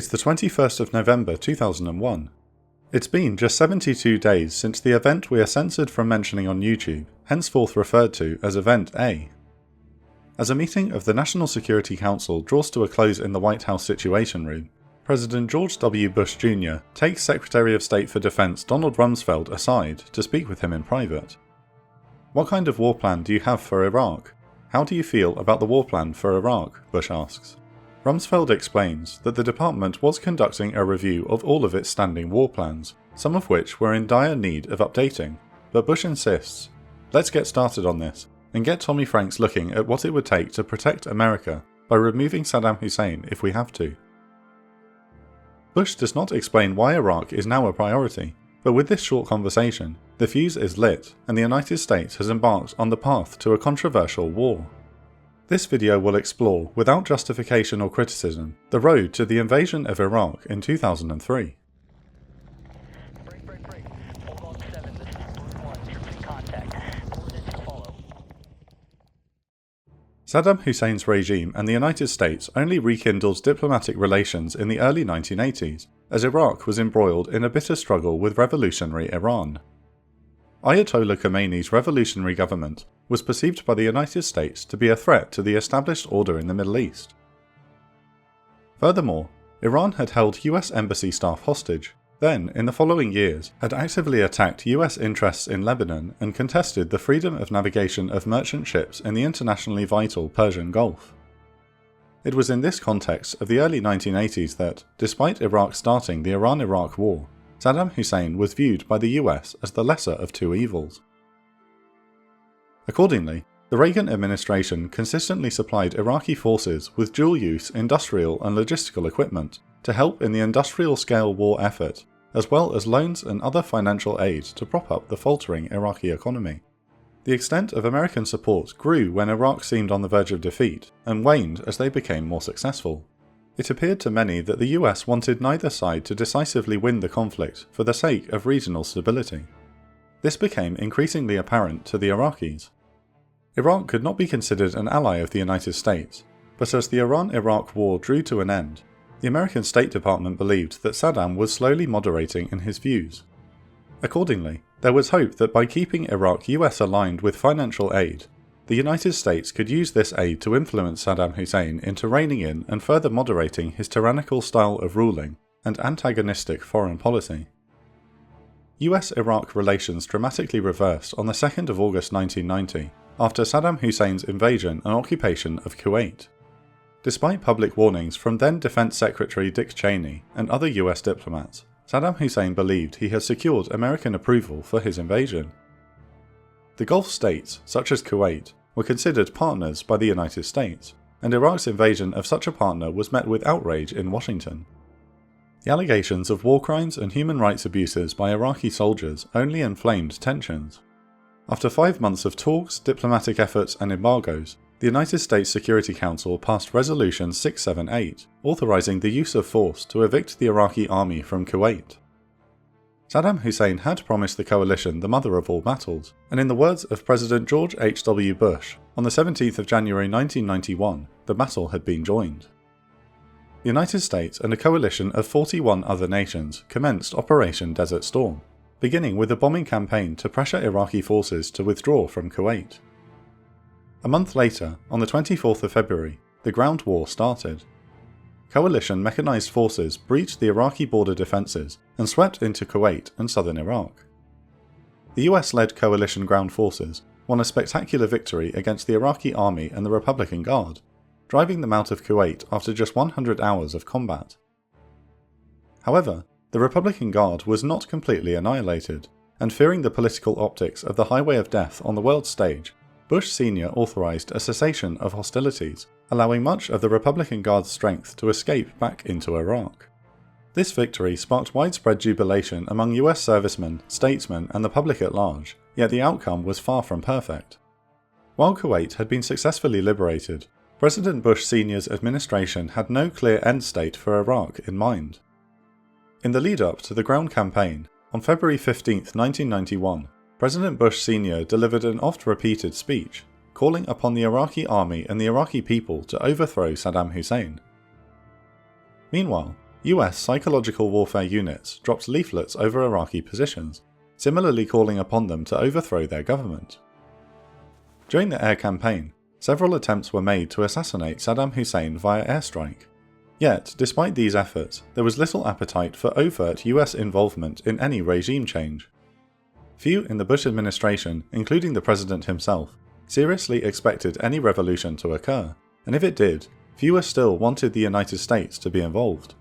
It's the 21st of November 2001. It's been just 72 days since the event we are censored from mentioning on YouTube, henceforth referred to as Event A. As a meeting of the National Security Council draws to a close in the White House Situation Room, President George W. Bush Jr. takes Secretary of State for Defense Donald Rumsfeld aside to speak with him in private. "What kind of war plan do you have for Iraq? How do you feel about the war plan for Iraq?" Bush asks. Rumsfeld explains that the department was conducting a review of all of its standing war plans, some of which were in dire need of updating, but Bush insists, "Let's get started on this, and get Tommy Franks looking at what it would take to protect America by removing Saddam Hussein if we have to." Bush does not explain why Iraq is now a priority, but with this short conversation, the fuse is lit and the United States has embarked on the path to a controversial war. This video will explore, without justification or criticism, the road to the invasion of Iraq in 2003. Break. Hold on 7, this is Group 1, troops in contact. Coordinates to follow. Saddam Hussein's regime and the United States only rekindled diplomatic relations in the early 1980s, as Iraq was embroiled in a bitter struggle with revolutionary Iran. Ayatollah Khomeini's revolutionary government was perceived by the United States to be a threat to the established order in the Middle East. Furthermore, Iran had held US embassy staff hostage, then, in the following years, had actively attacked US interests in Lebanon and contested the freedom of navigation of merchant ships in the internationally vital Persian Gulf. It was in this context of the early 1980s that, despite Iraq starting the Iran-Iraq War, Saddam Hussein was viewed by the US as the lesser of two evils. Accordingly, the Reagan administration consistently supplied Iraqi forces with dual-use industrial and logistical equipment to help in the industrial-scale war effort, as well as loans and other financial aid to prop up the faltering Iraqi economy. The extent of American support grew when Iraq seemed on the verge of defeat, and waned as they became more successful. It appeared to many that the US wanted neither side to decisively win the conflict for the sake of regional stability. This became increasingly apparent to the Iraqis. Iraq could not be considered an ally of the United States, but as the Iran-Iraq War drew to an end, the American State Department believed that Saddam was slowly moderating in his views. Accordingly, there was hope that by keeping Iraq US aligned with financial aid, the United States could use this aid to influence Saddam Hussein into reining in and further moderating his tyrannical style of ruling and antagonistic foreign policy. US-Iraq relations dramatically reversed on the 2nd of August 1990, after Saddam Hussein's invasion and occupation of Kuwait. Despite public warnings from then Defense Secretary Dick Cheney and other US diplomats, Saddam Hussein believed he had secured American approval for his invasion. The Gulf states, such as Kuwait, were considered partners by the United States, and Iraq's invasion of such a partner was met with outrage in Washington. The allegations of war crimes and human rights abuses by Iraqi soldiers only inflamed tensions. After 5 months of talks, diplomatic efforts and embargoes, the United States Security Council passed Resolution 678, authorizing the use of force to evict the Iraqi army from Kuwait. Saddam Hussein had promised the coalition the mother of all battles, and in the words of President George H.W. Bush, on the 17th of January 1991, the battle had been joined. The United States and a coalition of 41 other nations commenced Operation Desert Storm, beginning with a bombing campaign to pressure Iraqi forces to withdraw from Kuwait. A month later, on the 24th of February, the ground war started. Coalition mechanized forces breached the Iraqi border defences and swept into Kuwait and southern Iraq. The US-led coalition ground forces won a spectacular victory against the Iraqi army and the Republican Guard, driving them out of Kuwait after just 100 hours of combat. However, the Republican Guard was not completely annihilated, and fearing the political optics of the highway of death on the world stage, Bush Sr. authorized a cessation of hostilities, allowing much of the Republican Guard's strength to escape back into Iraq. This victory sparked widespread jubilation among US servicemen, statesmen, and the public at large, yet the outcome was far from perfect. While Kuwait had been successfully liberated, President Bush Sr.'s administration had no clear end state for Iraq in mind. In the lead-up to the ground campaign, on February 15, 1991, President Bush Sr. delivered an oft-repeated speech, calling upon the Iraqi army and the Iraqi people to overthrow Saddam Hussein. Meanwhile, US psychological warfare units dropped leaflets over Iraqi positions, similarly calling upon them to overthrow their government. During the air campaign, several attempts were made to assassinate Saddam Hussein via airstrike. Yet, despite these efforts, there was little appetite for overt US involvement in any regime change. Few in the Bush administration, including the president himself, seriously expected any revolution to occur, and if it did, fewer still wanted the United States to be involved.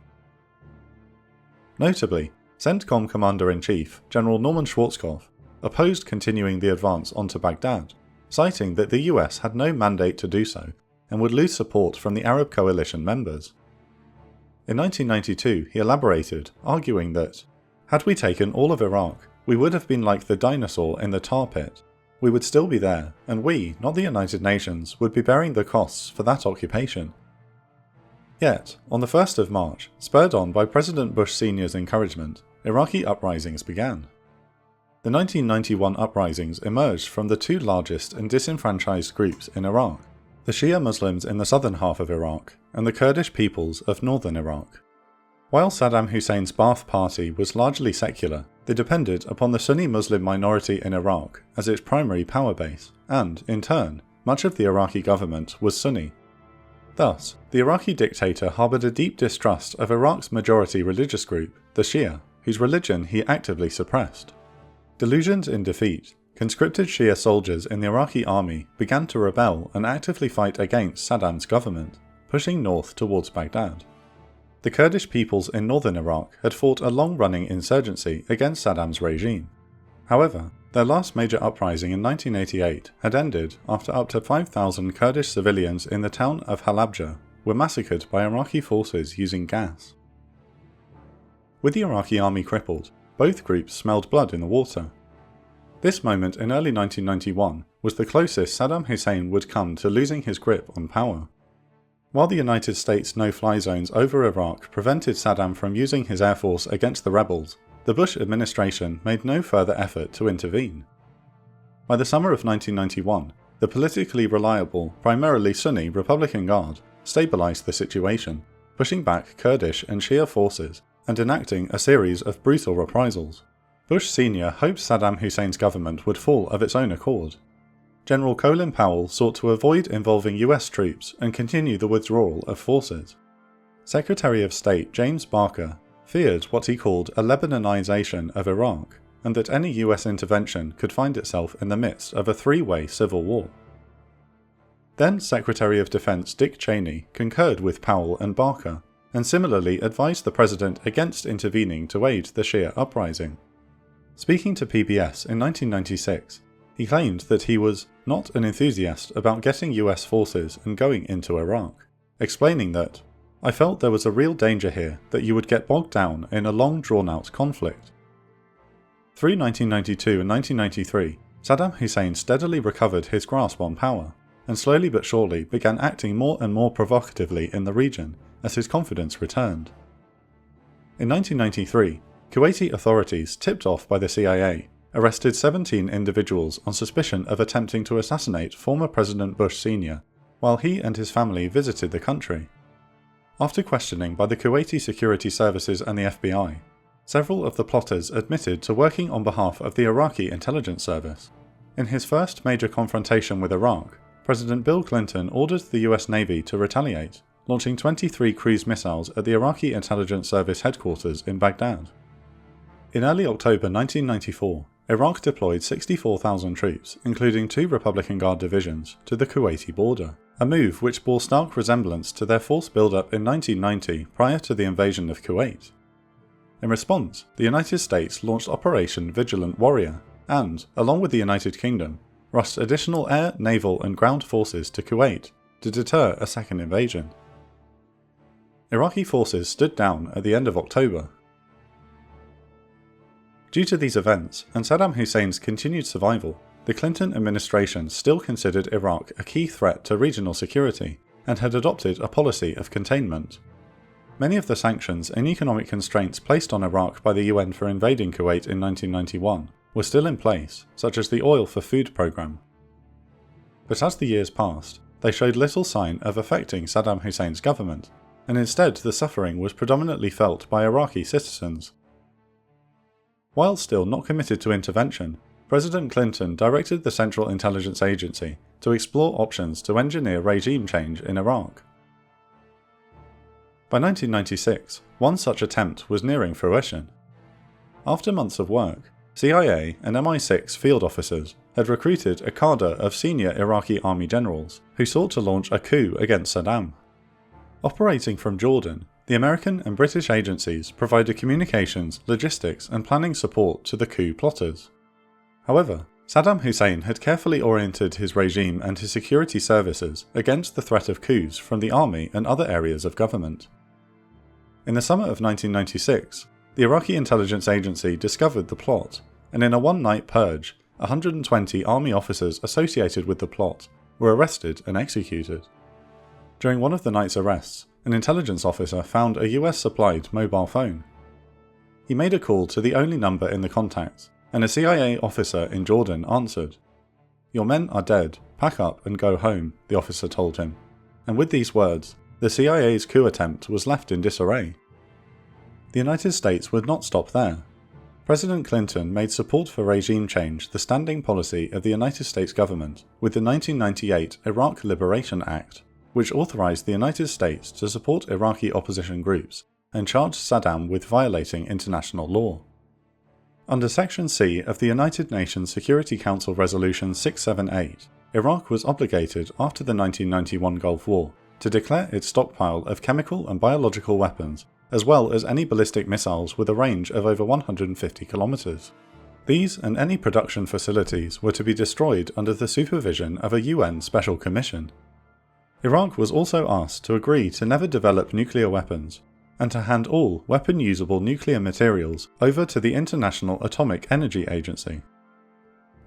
Notably, CENTCOM Commander-in-Chief General Norman Schwarzkopf opposed continuing the advance onto Baghdad, citing that the US had no mandate to do so and would lose support from the Arab coalition members. In 1992, he elaborated, arguing that, "Had we taken all of Iraq, we would have been like the dinosaur in the tar pit. We would still be there, and we, not the United Nations, would be bearing the costs for that occupation." Yet, on the 1st of March, spurred on by President Bush Sr.'s encouragement, Iraqi uprisings began. The 1991 uprisings emerged from the two largest and disenfranchised groups in Iraq, the Shia Muslims in the southern half of Iraq and the Kurdish peoples of northern Iraq. While Saddam Hussein's Ba'ath Party was largely secular, they depended upon the Sunni Muslim minority in Iraq as its primary power base, and, in turn, much of the Iraqi government was Sunni. Thus, the Iraqi dictator harboured a deep distrust of Iraq's majority religious group, the Shia, whose religion he actively suppressed. Delusioned in defeat, conscripted Shia soldiers in the Iraqi army began to rebel and actively fight against Saddam's government, pushing north towards Baghdad. The Kurdish peoples in northern Iraq had fought a long-running insurgency against Saddam's regime. However, their last major uprising in 1988 had ended after up to 5,000 Kurdish civilians in the town of Halabja were massacred by Iraqi forces using gas. With the Iraqi army crippled, both groups smelled blood in the water. This moment in early 1991 was the closest Saddam Hussein would come to losing his grip on power. While the United States no-fly zones over Iraq prevented Saddam from using his air force against the rebels, the Bush administration made no further effort to intervene. By the summer of 1991, the politically reliable, primarily Sunni Republican Guard stabilized the situation, pushing back Kurdish and Shia forces and enacting a series of brutal reprisals. Bush Sr. hoped Saddam Hussein's government would fall of its own accord. General Colin Powell sought to avoid involving US troops and continue the withdrawal of forces. Secretary of State James Barker feared what he called a Lebanonization of Iraq, and that any US intervention could find itself in the midst of a three-way civil war. Then Secretary of Defense Dick Cheney concurred with Powell and Barker, and similarly advised the president against intervening to aid the Shia uprising. Speaking to PBS in 1996, he claimed that he was not an enthusiast about getting US forces and going into Iraq, explaining that, "I felt there was a real danger here that you would get bogged down in a long drawn-out conflict." Through 1992 and 1993, Saddam Hussein steadily recovered his grasp on power, and slowly but surely began acting more and more provocatively in the region as his confidence returned. In 1993, Kuwaiti authorities, tipped off by the CIA, arrested 17 individuals on suspicion of attempting to assassinate former President Bush Sr. while he and his family visited the country. After questioning by the Kuwaiti security services and the FBI, several of the plotters admitted to working on behalf of the Iraqi intelligence service. In his first major confrontation with Iraq, President Bill Clinton ordered the US Navy to retaliate, launching 23 cruise missiles at the Iraqi intelligence service headquarters in Baghdad. In early October 1994, Iraq deployed 64,000 troops, including 2 Republican Guard divisions, to the Kuwaiti border, a move which bore stark resemblance to their force build-up in 1990 prior to the invasion of Kuwait. In response, the United States launched Operation Vigilant Warrior and, along with the United Kingdom, rushed additional air, naval and ground forces to Kuwait to deter a second invasion. Iraqi forces stood down at the end of October. Due to these events and Saddam Hussein's continued survival, the Clinton administration still considered Iraq a key threat to regional security and had adopted a policy of containment. Many of the sanctions and economic constraints placed on Iraq by the UN for invading Kuwait in 1991 were still in place, such as the Oil for Food program. But as the years passed, they showed little sign of affecting Saddam Hussein's government, and instead the suffering was predominantly felt by Iraqi citizens. While still not committed to intervention, President Clinton directed the Central Intelligence Agency to explore options to engineer regime change in Iraq. By 1996, one such attempt was nearing fruition. After months of work, CIA and MI6 field officers had recruited a cadre of senior Iraqi army generals who sought to launch a coup against Saddam. Operating from Jordan, the American and British agencies provided communications, logistics and planning support to the coup plotters. However, Saddam Hussein had carefully oriented his regime and his security services against the threat of coups from the army and other areas of government. In the summer of 1996, the Iraqi intelligence agency discovered the plot, and in a one-night purge, 120 army officers associated with the plot were arrested and executed. During one of the night's arrests, an intelligence officer found a US-supplied mobile phone. He made a call to the only number in the contacts, and a CIA officer in Jordan answered. "Your men are dead, pack up and go home," the officer told him, and with these words, the CIA's coup attempt was left in disarray. The United States would not stop there. President Clinton made support for regime change the standing policy of the United States government with the 1998 Iraq Liberation Act, which authorized the United States to support Iraqi opposition groups and charged Saddam with violating international law. Under Section C of the United Nations Security Council Resolution 678, Iraq was obligated after the 1991 Gulf War to declare its stockpile of chemical and biological weapons, as well as any ballistic missiles with a range of over 150 kilometers. These and any production facilities were to be destroyed under the supervision of a UN Special Commission. Iraq was also asked to agree to never develop nuclear weapons, and to hand all weapon-usable nuclear materials over to the International Atomic Energy Agency.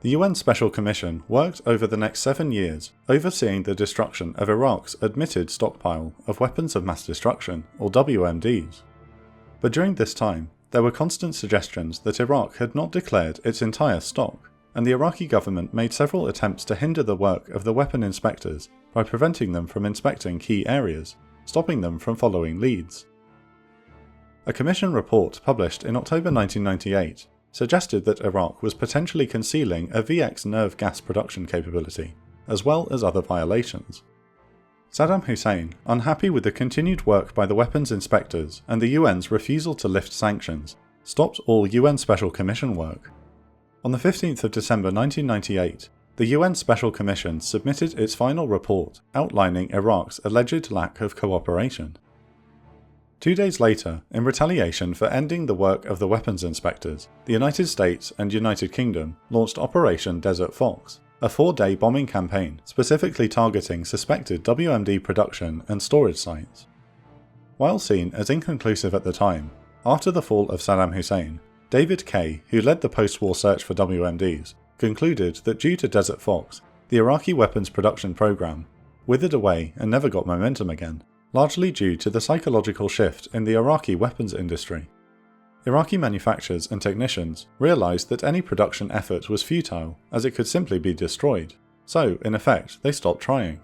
The UN Special Commission worked over the next 7 years, overseeing the destruction of Iraq's admitted stockpile of weapons of mass destruction, or WMDs. But during this time, there were constant suggestions that Iraq had not declared its entire stock, and the Iraqi government made several attempts to hinder the work of the weapon inspectors by preventing them from inspecting key areas, stopping them from following leads. A commission report published in October 1998 suggested that Iraq was potentially concealing a VX nerve gas production capability, as well as other violations. Saddam Hussein, unhappy with the continued work by the weapons inspectors and the UN's refusal to lift sanctions, stopped all UN Special Commission work. On the 15th of December 1998, the UN Special Commission submitted its final report outlining Iraq's alleged lack of cooperation. 2 days later, in retaliation for ending the work of the weapons inspectors, the United States and United Kingdom launched Operation Desert Fox, a 4-day bombing campaign specifically targeting suspected WMD production and storage sites. While seen as inconclusive at the time, after the fall of Saddam Hussein, David Kay, who led the post-war search for WMDs, concluded that due to Desert Fox, the Iraqi weapons production program withered away and never got momentum again, largely due to the psychological shift in the Iraqi weapons industry. Iraqi manufacturers and technicians realized that any production effort was futile, as it could simply be destroyed, so in effect they stopped trying.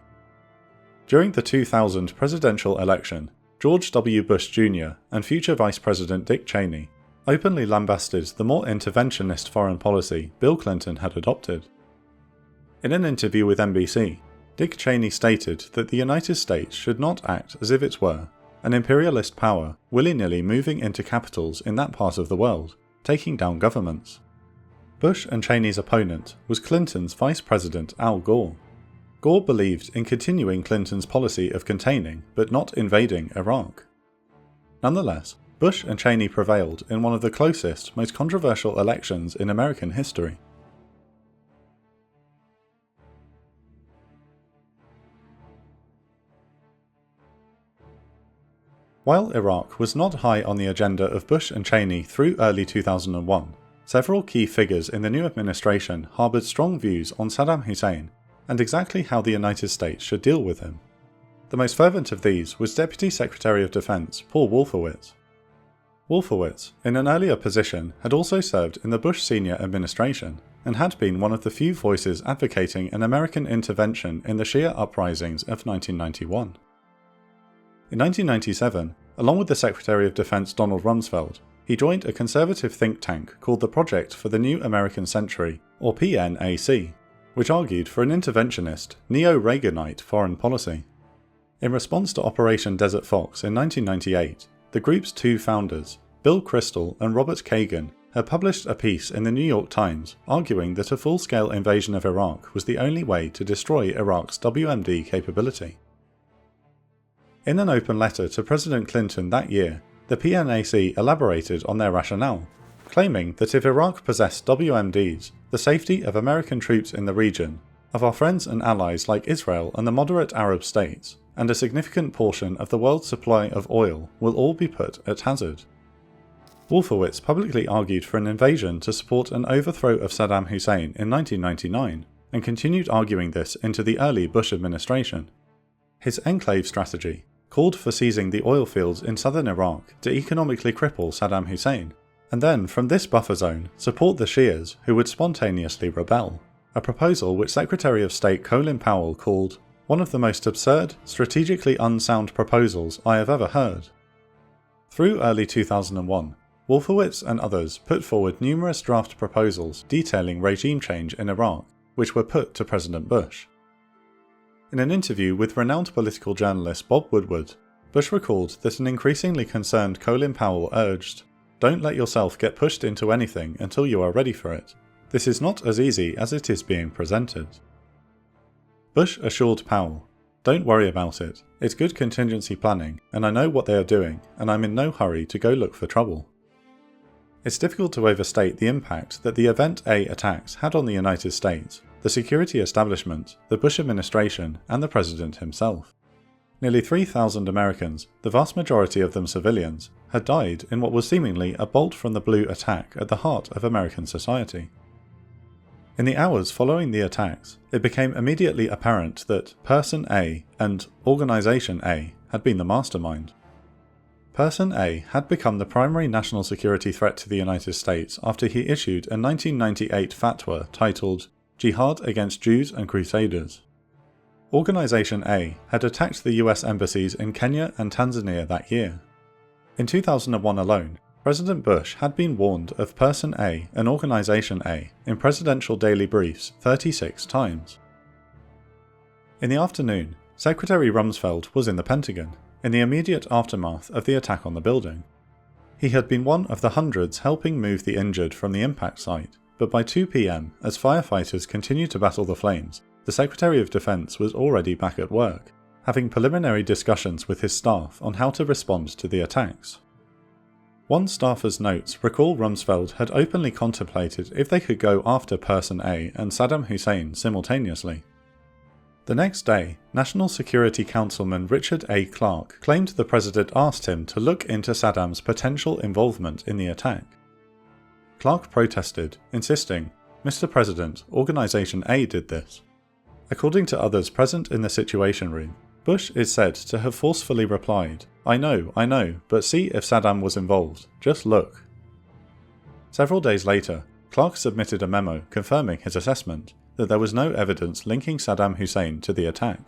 During the 2000 presidential election, George W. Bush Jr. and future Vice President Dick Cheney openly lambasted the more interventionist foreign policy Bill Clinton had adopted. In an interview with NBC, Dick Cheney stated that the United States should not act as if it were an imperialist power willy-nilly moving into capitals in that part of the world, taking down governments. Bush and Cheney's opponent was Clinton's Vice President Al Gore. Gore believed in continuing Clinton's policy of containing but not invading Iraq. Nonetheless, Bush and Cheney prevailed in one of the closest, most controversial elections in American history. While Iraq was not high on the agenda of Bush and Cheney through early 2001, several key figures in the new administration harboured strong views on Saddam Hussein and exactly how the United States should deal with him. The most fervent of these was Deputy Secretary of Defense Paul Wolfowitz. Wolfowitz, in an earlier position, had also served in the Bush senior administration and had been one of the few voices advocating an American intervention in the Shia uprisings of 1991. In 1997, along with the Secretary of Defense Donald Rumsfeld, he joined a conservative think tank called the Project for the New American Century, or PNAC, which argued for an interventionist, neo-Reaganite foreign policy. In response to Operation Desert Fox in 1998, the group's two founders, Bill Kristol and Robert Kagan, had published a piece in the New York Times arguing that a full-scale invasion of Iraq was the only way to destroy Iraq's WMD capability. In an open letter to President Clinton that year, the PNAC elaborated on their rationale, claiming that if Iraq possessed WMDs, the safety of American troops in the region, of our friends and allies like Israel and the moderate Arab states, and a significant portion of the world's supply of oil will all be put at hazard. Wolfowitz publicly argued for an invasion to support an overthrow of Saddam Hussein in 1999, and continued arguing this into the early Bush administration. His enclave strategy called for seizing the oil fields in southern Iraq to economically cripple Saddam Hussein, and then from this buffer zone support the Shias who would spontaneously rebel, a proposal which Secretary of State Colin Powell called one of the most absurd, strategically unsound proposals I have ever heard. Through early 2001, Wolfowitz and others put forward numerous draft proposals detailing regime change in Iraq, which were put to President Bush. In an interview with renowned political journalist Bob Woodward, Bush recalled that an increasingly concerned Colin Powell urged, "Don't let yourself get pushed into anything until you are ready for it. This is not as easy as it is being presented." Bush assured Powell, "Don't worry about it, it's good contingency planning, and I know what they are doing, and I'm in no hurry to go look for trouble." It's difficult to overstate the impact that the Event A attacks had on the United States, the security establishment, the Bush administration, and the President himself. Nearly 3,000 Americans, the vast majority of them civilians, had died in what was seemingly a bolt-from-the-blue attack at the heart of American society. In the hours following the attacks, it became immediately apparent that Person A and Organization A had been the mastermind. Person A had become the primary national security threat to the United States after he issued a 1998 fatwa titled Jihad against Jews and Crusaders. Organization A had attacked the US embassies in Kenya and Tanzania that year. In 2001 alone, President Bush had been warned of Person A and Organization A in presidential daily briefs 36 times. In the afternoon, Secretary Rumsfeld was in the Pentagon, in the immediate aftermath of the attack on the building. He had been one of the hundreds helping move the injured from the impact site, but by 2 p.m, as firefighters continued to battle the flames, the Secretary of Defense was already back at work, having preliminary discussions with his staff on how to respond to the attacks. One staffer's notes recall Rumsfeld had openly contemplated if they could go after Person A and Saddam Hussein simultaneously. The next day, National Security Councilman Richard A. Clarke claimed the president asked him to look into Saddam's potential involvement in the attack. Clarke protested, insisting, "Mr. President, Organization A did this." According to others present in the Situation Room, Bush is said to have forcefully replied, I know, but see if Saddam was involved, just look." Several days later, Clarke submitted a memo confirming his assessment that there was no evidence linking Saddam Hussein to the attack.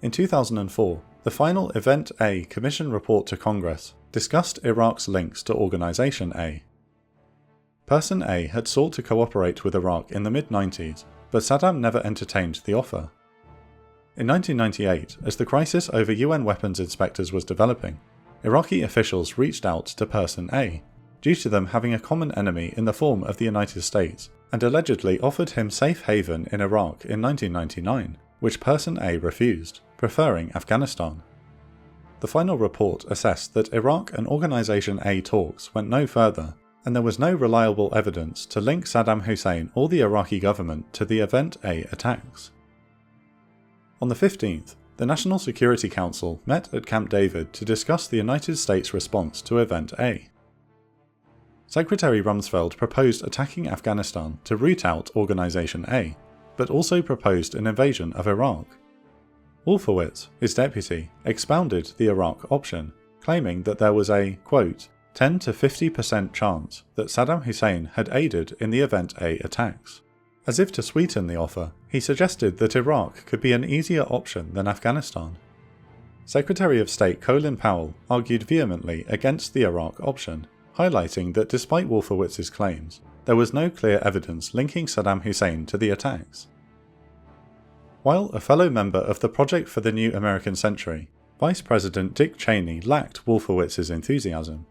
In 2004, the final Event A Commission report to Congress discussed Iraq's links to Organization A. Person A had sought to cooperate with Iraq in the mid-90s, but Saddam never entertained the offer. In 1998, as the crisis over UN weapons inspectors was developing, Iraqi officials reached out to Person A, due to them having a common enemy in the form of the United States, and allegedly offered him safe haven in Iraq in 1999, which Person A refused, preferring Afghanistan. The final report assessed that Iraq and Organization A talks went no further, and there was no reliable evidence to link Saddam Hussein or the Iraqi government to the Event A attacks. On the 15th, the National Security Council met at Camp David to discuss the United States' response to Event A. Secretary Rumsfeld proposed attacking Afghanistan to root out Organization A, but also proposed an invasion of Iraq. Wolfowitz, his deputy, expounded the Iraq option, claiming that there was a, quote, 10 to 50% chance that Saddam Hussein had aided in the Event A attacks. As if to sweeten the offer, he suggested that Iraq could be an easier option than Afghanistan. Secretary of State Colin Powell argued vehemently against the Iraq option, highlighting that despite Wolfowitz's claims, there was no clear evidence linking Saddam Hussein to the attacks. While a fellow member of the Project for the New American Century, Vice President Dick Cheney lacked Wolfowitz's enthusiasm.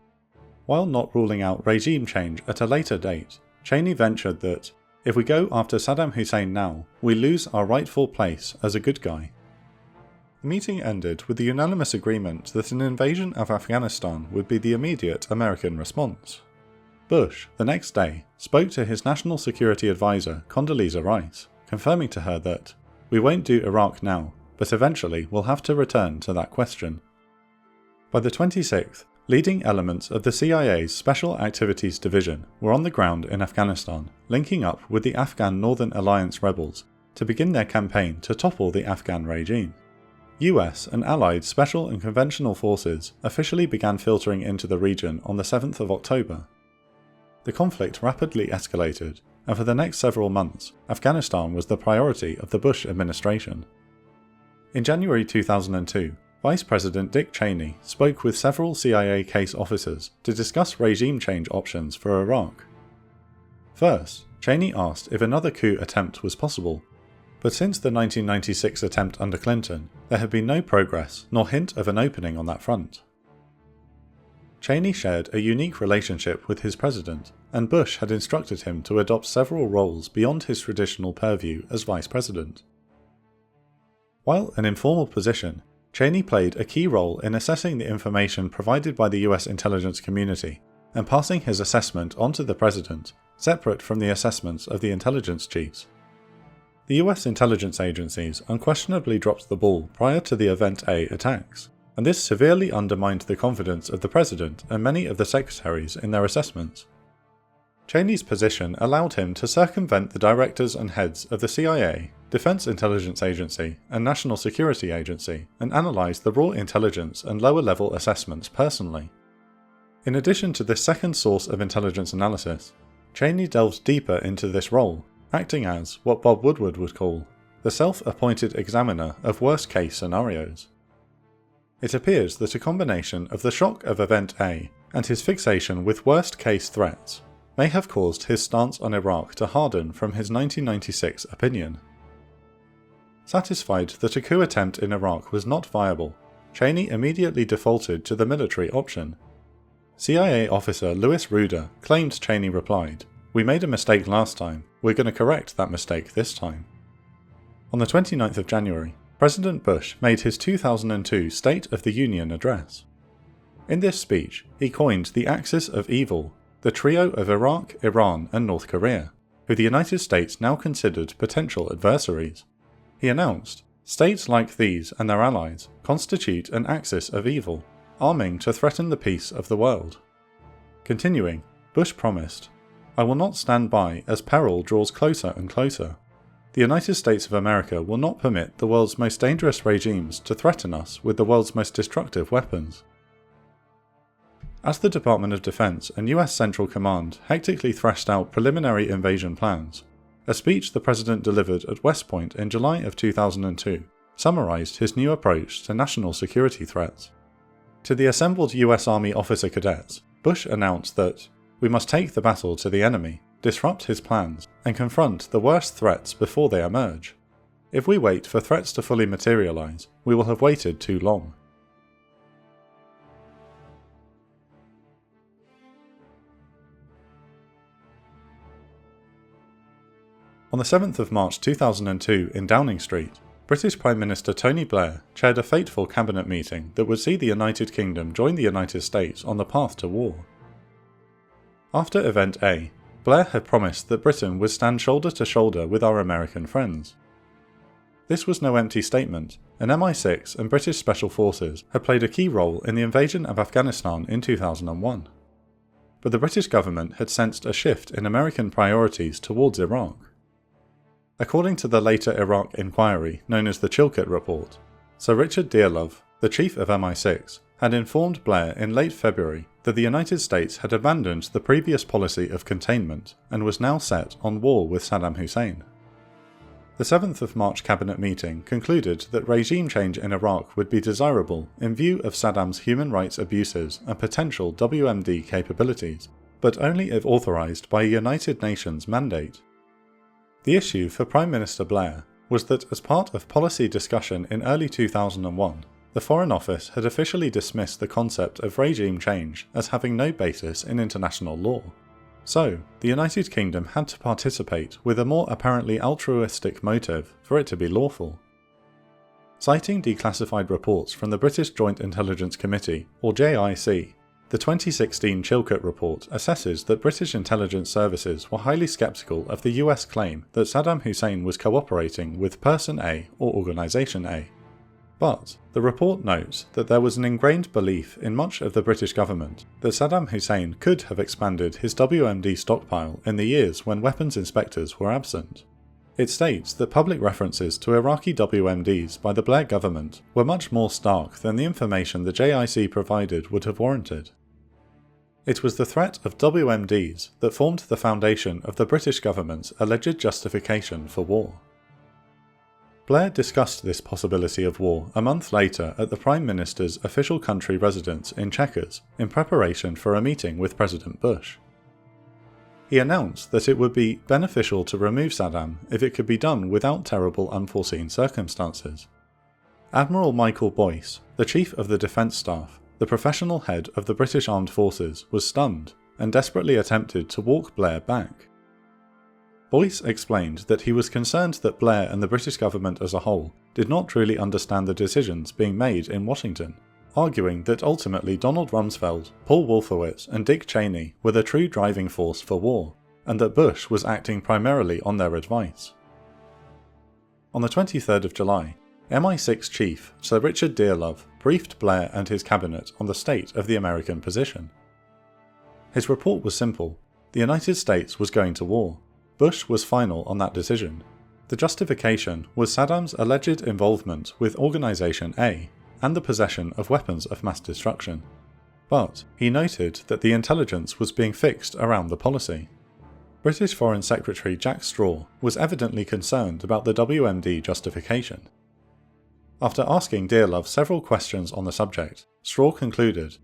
While not ruling out regime change at a later date, Cheney ventured that, if we go after Saddam Hussein now, we lose our rightful place as a good guy. The meeting ended with the unanimous agreement that an invasion of Afghanistan would be the immediate American response. Bush, the next day, spoke to his National Security Advisor Condoleezza Rice, confirming to her that, "We won't do Iraq now, but eventually we'll have to return to that question." By the 26th, leading elements of the CIA's Special Activities Division were on the ground in Afghanistan, linking up with the Afghan Northern Alliance rebels to begin their campaign to topple the Afghan regime. US and Allied special and conventional forces officially began filtering into the region on the 7th of October. The conflict rapidly escalated, and for the next several months, Afghanistan was the priority of the Bush administration. In January 2002, Vice President Dick Cheney spoke with several CIA case officers to discuss regime change options for Iraq. First, Cheney asked if another coup attempt was possible, but since the 1996 attempt under Clinton, there had been no progress nor hint of an opening on that front. Cheney shared a unique relationship with his president, and Bush had instructed him to adopt several roles beyond his traditional purview as vice president. While an informal position, Cheney played a key role in assessing the information provided by the US intelligence community and passing his assessment on to the president, separate from the assessments of the intelligence chiefs. The US intelligence agencies unquestionably dropped the ball prior to the Event A attacks, and this severely undermined the confidence of the president and many of the secretaries in their assessments. Cheney's position allowed him to circumvent the directors and heads of the CIA, Defense Intelligence Agency, and National Security Agency and analyze the raw intelligence and lower-level assessments personally. In addition to this second source of intelligence analysis, Cheney delved deeper into this role, acting as what Bob Woodward would call the self-appointed examiner of worst-case scenarios. It appears that a combination of the shock of Event A and his fixation with worst-case threats may have caused his stance on Iraq to harden from his 1996 opinion. Satisfied that a coup attempt in Iraq was not viable, Cheney immediately defaulted to the military option. CIA officer Louis Ruder claimed Cheney replied, "We made a mistake last time, we're going to correct that mistake this time." On the 29th of January, President Bush made his 2002 State of the Union address. In this speech, he coined the axis of evil, the trio of Iraq, Iran, and North Korea, who the United States now considered potential adversaries. He announced, "States like these and their allies constitute an axis of evil, arming to threaten the peace of the world." Continuing, Bush promised, "I will not stand by as peril draws closer and closer. The United States of America will not permit the world's most dangerous regimes to threaten us with the world's most destructive weapons." As the Department of Defense and US Central Command hectically threshed out preliminary invasion plans, a speech the President delivered at West Point in July of 2002 summarized his new approach to national security threats. To the assembled US Army officer cadets, Bush announced that, "We must take the battle to the enemy, disrupt his plans, and confront the worst threats before they emerge. If we wait for threats to fully materialize, we will have waited too long." On the 7th of March 2002 in Downing Street, British Prime Minister Tony Blair chaired a fateful cabinet meeting that would see the United Kingdom join the United States on the path to war. After Event A, Blair had promised that Britain would stand shoulder to shoulder with our American friends. This was no empty statement, and MI6 and British Special Forces had played a key role in the invasion of Afghanistan in 2001. But the British government had sensed a shift in American priorities towards Iraq. According to the later Iraq inquiry known as the Chilcot Report, Sir Richard Dearlove, the chief of MI6, had informed Blair in late February that the United States had abandoned the previous policy of containment and was now set on war with Saddam Hussein. The The 7th of March cabinet meeting concluded that regime change in Iraq would be desirable in view of Saddam's human rights abuses and potential WMD capabilities, but only if authorised by a United Nations mandate. The issue for Prime Minister Blair was that as part of policy discussion in early 2001, the Foreign Office had officially dismissed the concept of regime change as having no basis in international law. So, the United Kingdom had to participate with a more apparently altruistic motive for it to be lawful. Citing declassified reports from the British Joint Intelligence Committee, or JIC, the 2016 Chilcot report assesses that British intelligence services were highly sceptical of the US claim that Saddam Hussein was cooperating with Person A or Organisation A. But the report notes that there was an ingrained belief in much of the British government that Saddam Hussein could have expanded his WMD stockpile in the years when weapons inspectors were absent. It states that public references to Iraqi WMDs by the Blair government were much more stark than the information the JIC provided would have warranted. It was the threat of WMDs that formed the foundation of the British government's alleged justification for war. Blair discussed this possibility of war a month later at the Prime Minister's official country residence in Chequers in preparation for a meeting with President Bush. He announced that it would be beneficial to remove Saddam if it could be done without terrible unforeseen circumstances. Admiral Michael Boyce, the Chief of the Defence Staff, the professional head of the British Armed Forces, was stunned and desperately attempted to walk Blair back. Boyce explained that he was concerned that Blair and the British government as a whole did not truly understand the decisions being made in Washington, arguing that ultimately Donald Rumsfeld, Paul Wolfowitz and Dick Cheney were the true driving force for war, and that Bush was acting primarily on their advice. On the 23rd of July, MI6 Chief Sir Richard Dearlove briefed Blair and his cabinet on the state of the American position. His report was simple: the United States was going to war. Bush was final on that decision. The justification was Saddam's alleged involvement with Organisation A and the possession of weapons of mass destruction. But he noted that the intelligence was being fixed around the policy. British Foreign Secretary Jack Straw was evidently concerned about the WMD justification. After asking Dearlove several questions on the subject, Straw concluded,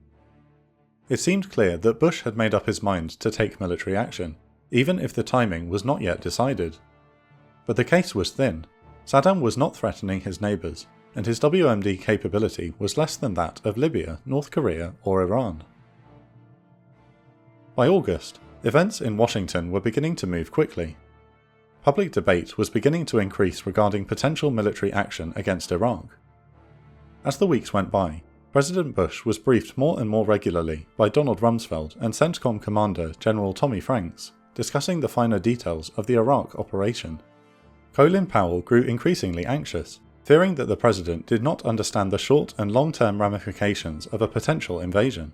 "It seemed clear that Bush had made up his mind to take military action, even if the timing was not yet decided. But the case was thin. Saddam was not threatening his neighbours, and his WMD capability was less than that of Libya, North Korea or Iran." By August, events in Washington were beginning to move quickly. Public debate was beginning to increase regarding potential military action against Iraq. As the weeks went by, President Bush was briefed more and more regularly by Donald Rumsfeld and CENTCOM Commander General Tommy Franks, discussing the finer details of the Iraq operation. Colin Powell grew increasingly anxious, fearing that the president did not understand the short and long-term ramifications of a potential invasion.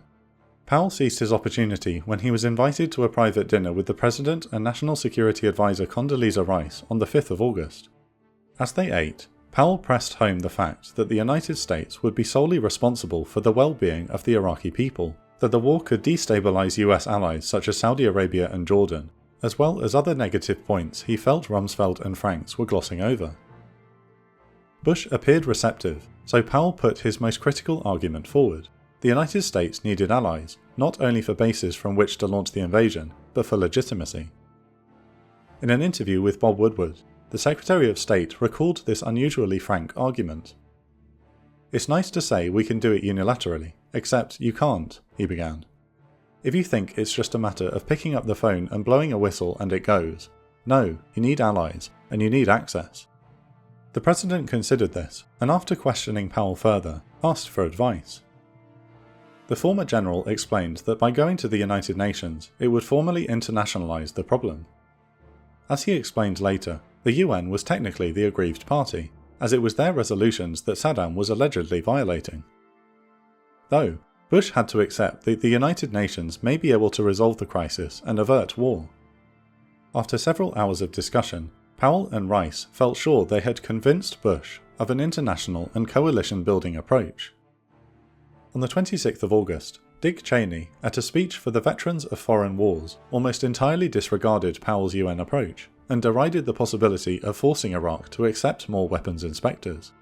Powell seized his opportunity when he was invited to a private dinner with the President and National Security Advisor Condoleezza Rice on the 5th of August. As they ate, Powell pressed home the fact that the United States would be solely responsible for the well-being of the Iraqi people, that the war could destabilize US allies such as Saudi Arabia and Jordan, as well as other negative points he felt Rumsfeld and Franks were glossing over. Bush appeared receptive, so Powell put his most critical argument forward. The United States needed allies, not only for bases from which to launch the invasion, but for legitimacy. In an interview with Bob Woodward, the Secretary of State recalled this unusually frank argument. "It's nice to say we can do it unilaterally, except you can't," he began. "If you think it's just a matter of picking up the phone and blowing a whistle and it goes. No, you need allies, and you need access." The President considered this, and after questioning Powell further, asked for advice. The former general explained that by going to the United Nations, it would formally internationalize the problem. As he explained later, the UN was technically the aggrieved party, as it was their resolutions that Saddam was allegedly violating. Though, Bush had to accept that the United Nations may be able to resolve the crisis and avert war. After several hours of discussion, Powell and Rice felt sure they had convinced Bush of an international and coalition-building approach. On the 26th of August, Dick Cheney, at a speech for the veterans of foreign wars, almost entirely disregarded Powell's UN approach and derided the possibility of forcing Iraq to accept more weapons inspectors.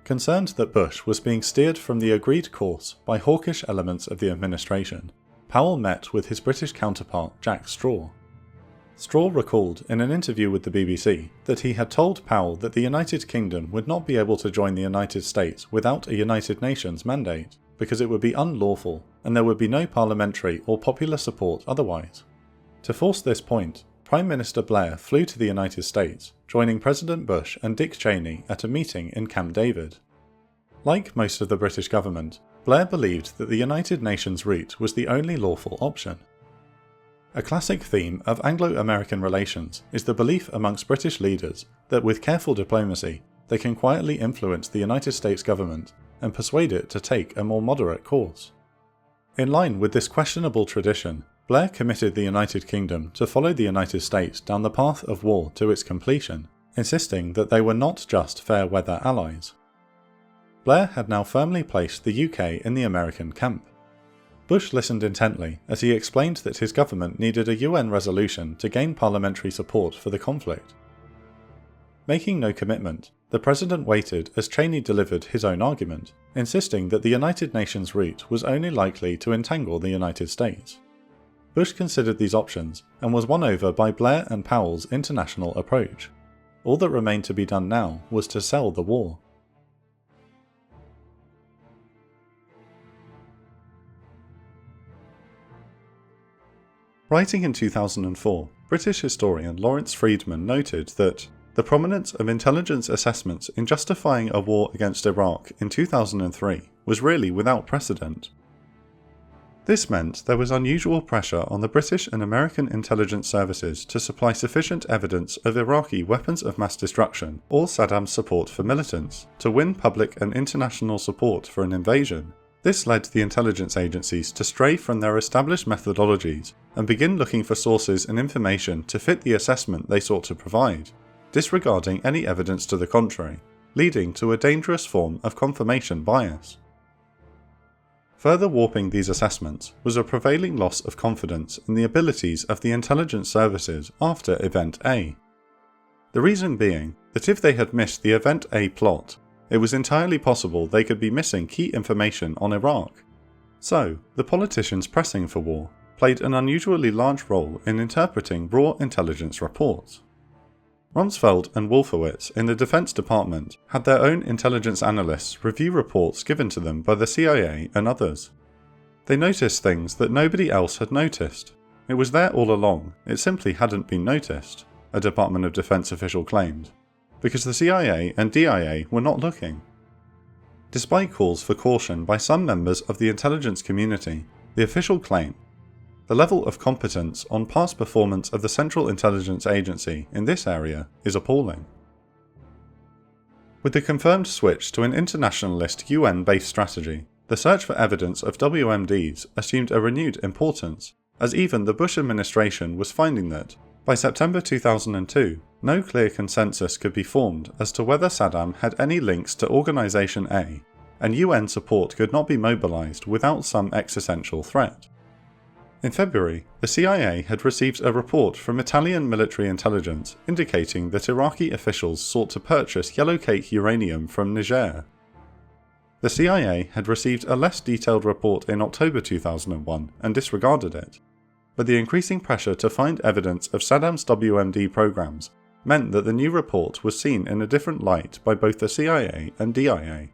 Concerned that Bush was being steered from the agreed course by hawkish elements of the administration, Powell met with his British counterpart Jack Straw. Straw recalled in an interview with the BBC that he had told Powell that the United Kingdom would not be able to join the United States without a United Nations mandate, because it would be unlawful and there would be no parliamentary or popular support otherwise. To force this point, Prime Minister Blair flew to the United States, joining President Bush and Dick Cheney at a meeting in Camp David. Like most of the British government, Blair believed that the United Nations route was the only lawful option. A classic theme of Anglo-American relations is the belief amongst British leaders that with careful diplomacy, they can quietly influence the United States government and persuade it to take a more moderate course. In line with this questionable tradition, Blair committed the United Kingdom to follow the United States down the path of war to its completion, insisting that they were not just fair-weather allies. Blair had now firmly placed the UK in the American camp. Bush listened intently as he explained that his government needed a UN resolution to gain parliamentary support for the conflict. Making no commitment, the president waited as Cheney delivered his own argument, insisting that the United Nations route was only likely to entangle the United States. Bush considered these options and was won over by Blair and Powell's international approach. All that remained to be done now was to sell the war. Writing in 2004, British historian Lawrence Freedman noted that the prominence of intelligence assessments in justifying a war against Iraq in 2003 was really without precedent. This meant there was unusual pressure on the British and American intelligence services to supply sufficient evidence of Iraqi weapons of mass destruction or Saddam's support for militants to win public and international support for an invasion. This led the intelligence agencies to stray from their established methodologies and begin looking for sources and information to fit the assessment they sought to provide, disregarding any evidence to the contrary, leading to a dangerous form of confirmation bias. Further warping these assessments was a prevailing loss of confidence in the abilities of the intelligence services after Event A. The reason being that if they had missed the Event A plot, it was entirely possible they could be missing key information on Iraq. So, the politicians pressing for war played an unusually large role in interpreting raw intelligence reports. Rumsfeld and Wolfowitz in the Defense Department had their own intelligence analysts review reports given to them by the CIA and others. They noticed things that nobody else had noticed. It was there all along, it simply hadn't been noticed, a Department of Defense official claimed, because the CIA and DIA were not looking. Despite calls for caution by some members of the intelligence community, the official claim, the level of competence on past performance of the Central Intelligence Agency in this area is appalling. With the confirmed switch to an internationalist UN-based strategy, the search for evidence of WMDs assumed a renewed importance, as even the Bush administration was finding that, by September 2002, no clear consensus could be formed as to whether Saddam had any links to Organisation A, and UN support could not be mobilised without some existential threat. In February, the CIA had received a report from Italian military intelligence indicating that Iraqi officials sought to purchase Yellowcake uranium from Niger. The CIA had received a less detailed report in October 2001 and disregarded it, but the increasing pressure to find evidence of Saddam's WMD programs meant that the new report was seen in a different light by both the CIA and DIA.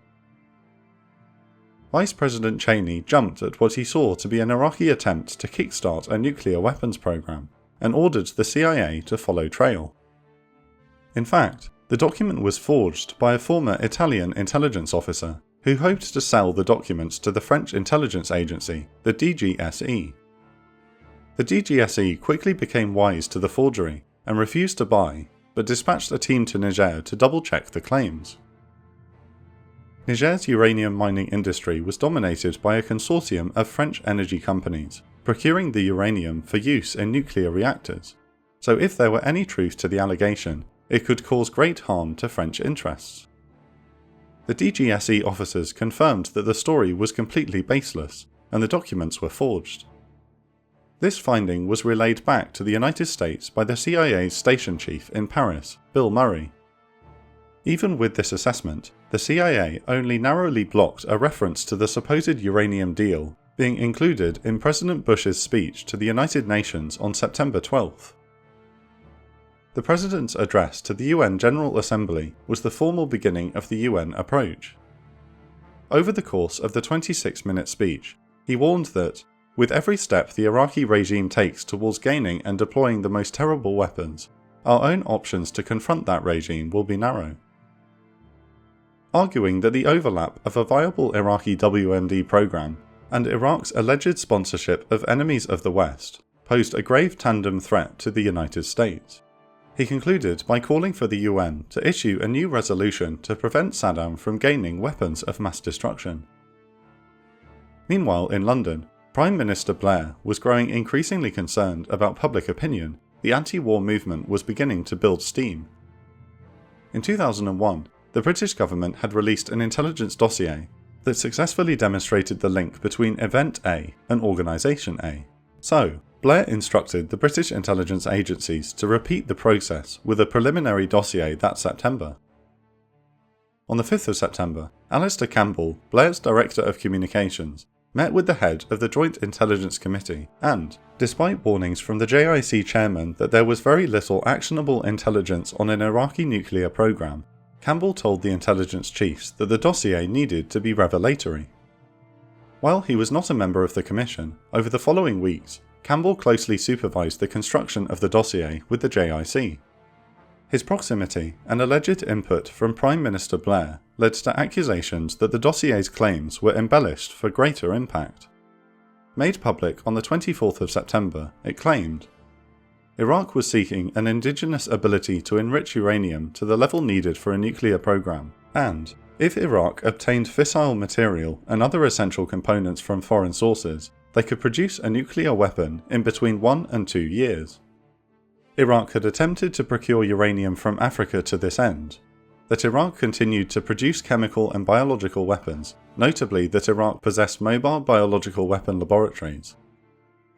Vice President Cheney jumped at what he saw to be an Iraqi attempt to kickstart a nuclear weapons program, and ordered the CIA to follow trail. In fact, the document was forged by a former Italian intelligence officer who hoped to sell the documents to the French intelligence agency, the DGSE. The DGSE quickly became wise to the forgery and refused to buy, but dispatched a team to Niger to double-check the claims. Niger's uranium mining industry was dominated by a consortium of French energy companies, procuring the uranium for use in nuclear reactors, so if there were any truth to the allegation, it could cause great harm to French interests. The DGSE officers confirmed that the story was completely baseless, and the documents were forged. This finding was relayed back to the United States by the CIA's station chief in Paris, Bill Murray. Even with this assessment, the CIA only narrowly blocked a reference to the supposed uranium deal being included in President Bush's speech to the United Nations on September 12th. The President's address to the UN General Assembly was the formal beginning of the UN approach. Over the course of the 26-minute speech, he warned that, with every step the Iraqi regime takes towards gaining and deploying the most terrible weapons, our own options to confront that regime will be narrow. Arguing that the overlap of a viable Iraqi WMD program and Iraq's alleged sponsorship of enemies of the West posed a grave tandem threat to the United States, he concluded by calling for the UN to issue a new resolution to prevent Saddam from gaining weapons of mass destruction. Meanwhile, in London, Prime Minister Blair was growing increasingly concerned about public opinion. The anti-war movement was beginning to build steam. In 2001, the British government had released an intelligence dossier that successfully demonstrated the link between Event A and Organisation A. So, Blair instructed the British intelligence agencies to repeat the process with a preliminary dossier that September. On the 5th of September, Alistair Campbell, Blair's Director of Communications, met with the head of the Joint Intelligence Committee and, despite warnings from the JIC chairman that there was very little actionable intelligence on an Iraqi nuclear program, Campbell told the intelligence chiefs that the dossier needed to be revelatory. While he was not a member of the commission, over the following weeks, Campbell closely supervised the construction of the dossier with the JIC. His proximity and alleged input from Prime Minister Blair led to accusations that the dossier's claims were embellished for greater impact. Made public on the 24th of September, it claimed, Iraq was seeking an indigenous ability to enrich uranium to the level needed for a nuclear program, and, if Iraq obtained fissile material and other essential components from foreign sources, they could produce a nuclear weapon in between 1 and 2 years. Iraq had attempted to procure uranium from Africa to this end, that Iraq continued to produce chemical and biological weapons, notably that Iraq possessed mobile biological weapon laboratories,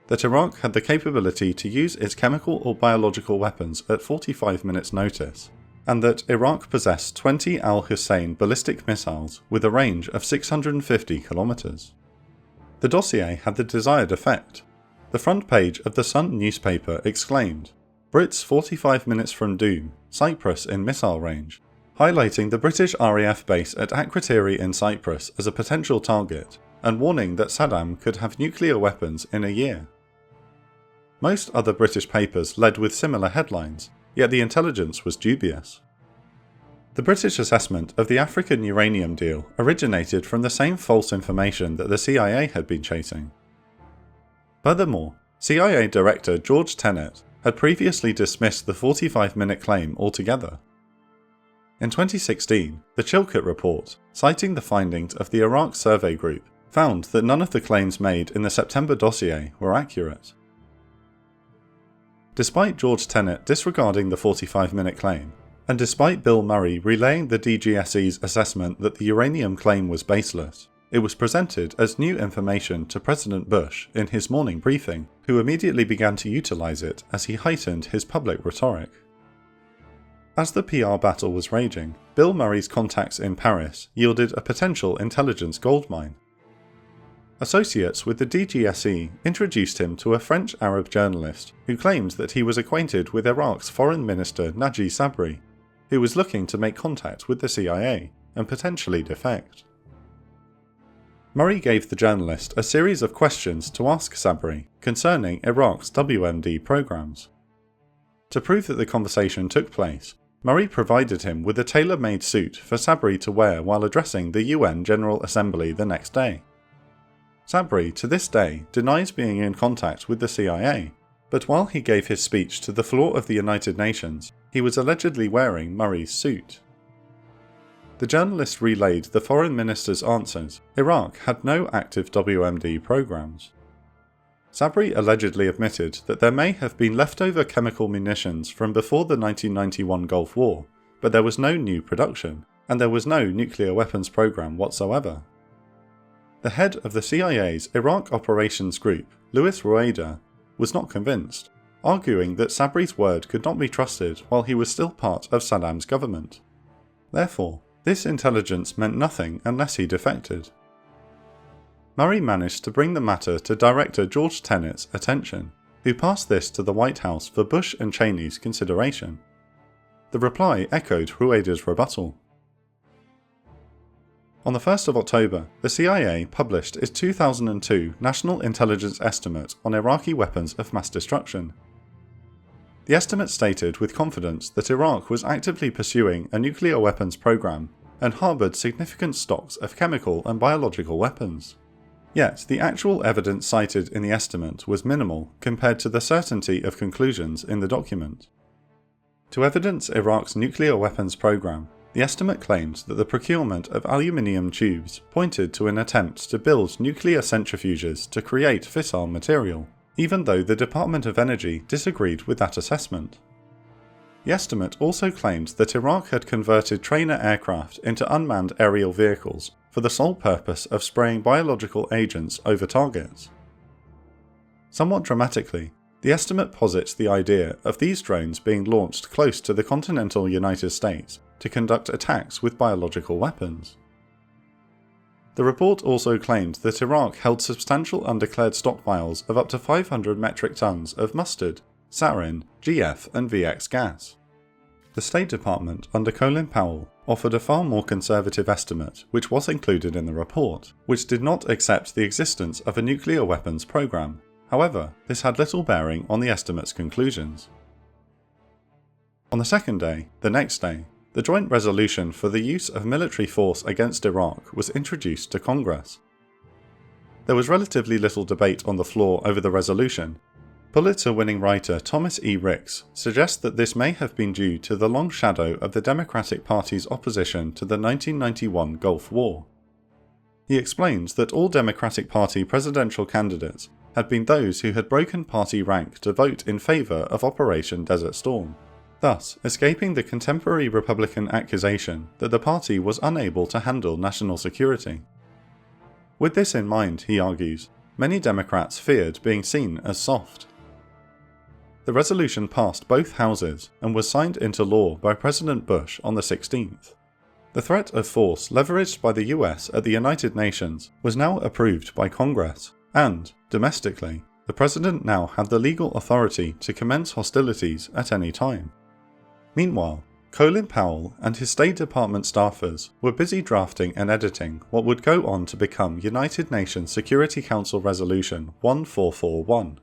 that Iraq had the capability to use its chemical or biological weapons at 45 minutes notice, and that Iraq possessed 20 Al-Hussein ballistic missiles with a range of 650 kilometers. The dossier had the desired effect. The front page of the Sun newspaper exclaimed, Brits 45 minutes from doom, Cyprus in missile range, highlighting the British RAF base at Akrotiri in Cyprus as a potential target, and warning that Saddam could have nuclear weapons in a year. Most other British papers led with similar headlines, yet the intelligence was dubious. The British assessment of the African uranium deal originated from the same false information that the CIA had been chasing. Furthermore, CIA Director George Tenet had previously dismissed the 45-minute claim altogether. In 2016, the Chilcot report, citing the findings of the Iraq Survey Group, found that none of the claims made in the September Dossier were accurate. Despite George Tenet disregarding the 45-minute claim, and despite Bill Murray relaying the DGSE's assessment that the uranium claim was baseless, it was presented as new information to President Bush in his morning briefing, who immediately began to utilize it as he heightened his public rhetoric. As the PR battle was raging, Bill Murray's contacts in Paris yielded a potential intelligence goldmine. Associates with the DGSE introduced him to a French Arab journalist who claimed that he was acquainted with Iraq's Foreign Minister Naji Sabri, who was looking to make contact with the CIA and potentially defect. Murray gave the journalist a series of questions to ask Sabri concerning Iraq's WMD programs. To prove that the conversation took place, Murray provided him with a tailor-made suit for Sabri to wear while addressing the UN General Assembly the next day. Sabri, to this day, denies being in contact with the CIA, but while he gave his speech to the floor of the United Nations, he was allegedly wearing Murray's suit. The journalist relayed the foreign minister's answers. Iraq had no active WMD programs. Sabri allegedly admitted that there may have been leftover chemical munitions from before the 1991 Gulf War, but there was no new production, and there was no nuclear weapons program whatsoever. The head of the CIA's Iraq Operations Group, Louis Rueda, was not convinced, arguing that Sabri's word could not be trusted while he was still part of Saddam's government. Therefore, this intelligence meant nothing unless he defected. Murray managed to bring the matter to Director George Tenet's attention, who passed this to the White House for Bush and Cheney's consideration. The reply echoed Rueda's rebuttal. On the 1st of October, the CIA published its 2002 National Intelligence Estimate on Iraqi weapons of mass destruction. The estimate stated with confidence that Iraq was actively pursuing a nuclear weapons program and harboured significant stocks of chemical and biological weapons. Yet the actual evidence cited in the estimate was minimal compared to the certainty of conclusions in the document. To evidence Iraq's nuclear weapons program, the estimate claimed that the procurement of aluminium tubes pointed to an attempt to build nuclear centrifuges to create fissile material, even though the Department of Energy disagreed with that assessment. The estimate also claimed that Iraq had converted trainer aircraft into unmanned aerial vehicles for the sole purpose of spraying biological agents over targets. Somewhat dramatically, the estimate posits the idea of these drones being launched close to the continental United States to conduct attacks with biological weapons. The report also claimed that Iraq held substantial undeclared stockpiles of up to 500 metric tons of mustard, sarin, GF and VX gas. The State Department under Colin Powell offered a far more conservative estimate which was included in the report, which did not accept the existence of a nuclear weapons program. However, this had little bearing on the estimate's conclusions. On the second day, the next day, the joint resolution for the use of military force against Iraq was introduced to Congress. There was relatively little debate on the floor over the resolution. Pulitzer-winning writer Thomas E. Ricks suggests that this may have been due to the long shadow of the Democratic Party's opposition to the 1991 Gulf War. He explains that all Democratic Party presidential candidates had been those who had broken party rank to vote in favour of Operation Desert Storm, thus escaping the contemporary Republican accusation that the party was unable to handle national security. With this in mind, he argues, many Democrats feared being seen as soft. The resolution passed both houses and was signed into law by President Bush on the 16th. The threat of force leveraged by the US at the United Nations was now approved by Congress, and, domestically, the President now had the legal authority to commence hostilities at any time. Meanwhile, Colin Powell and his State Department staffers were busy drafting and editing what would go on to become United Nations Security Council Resolution 1441.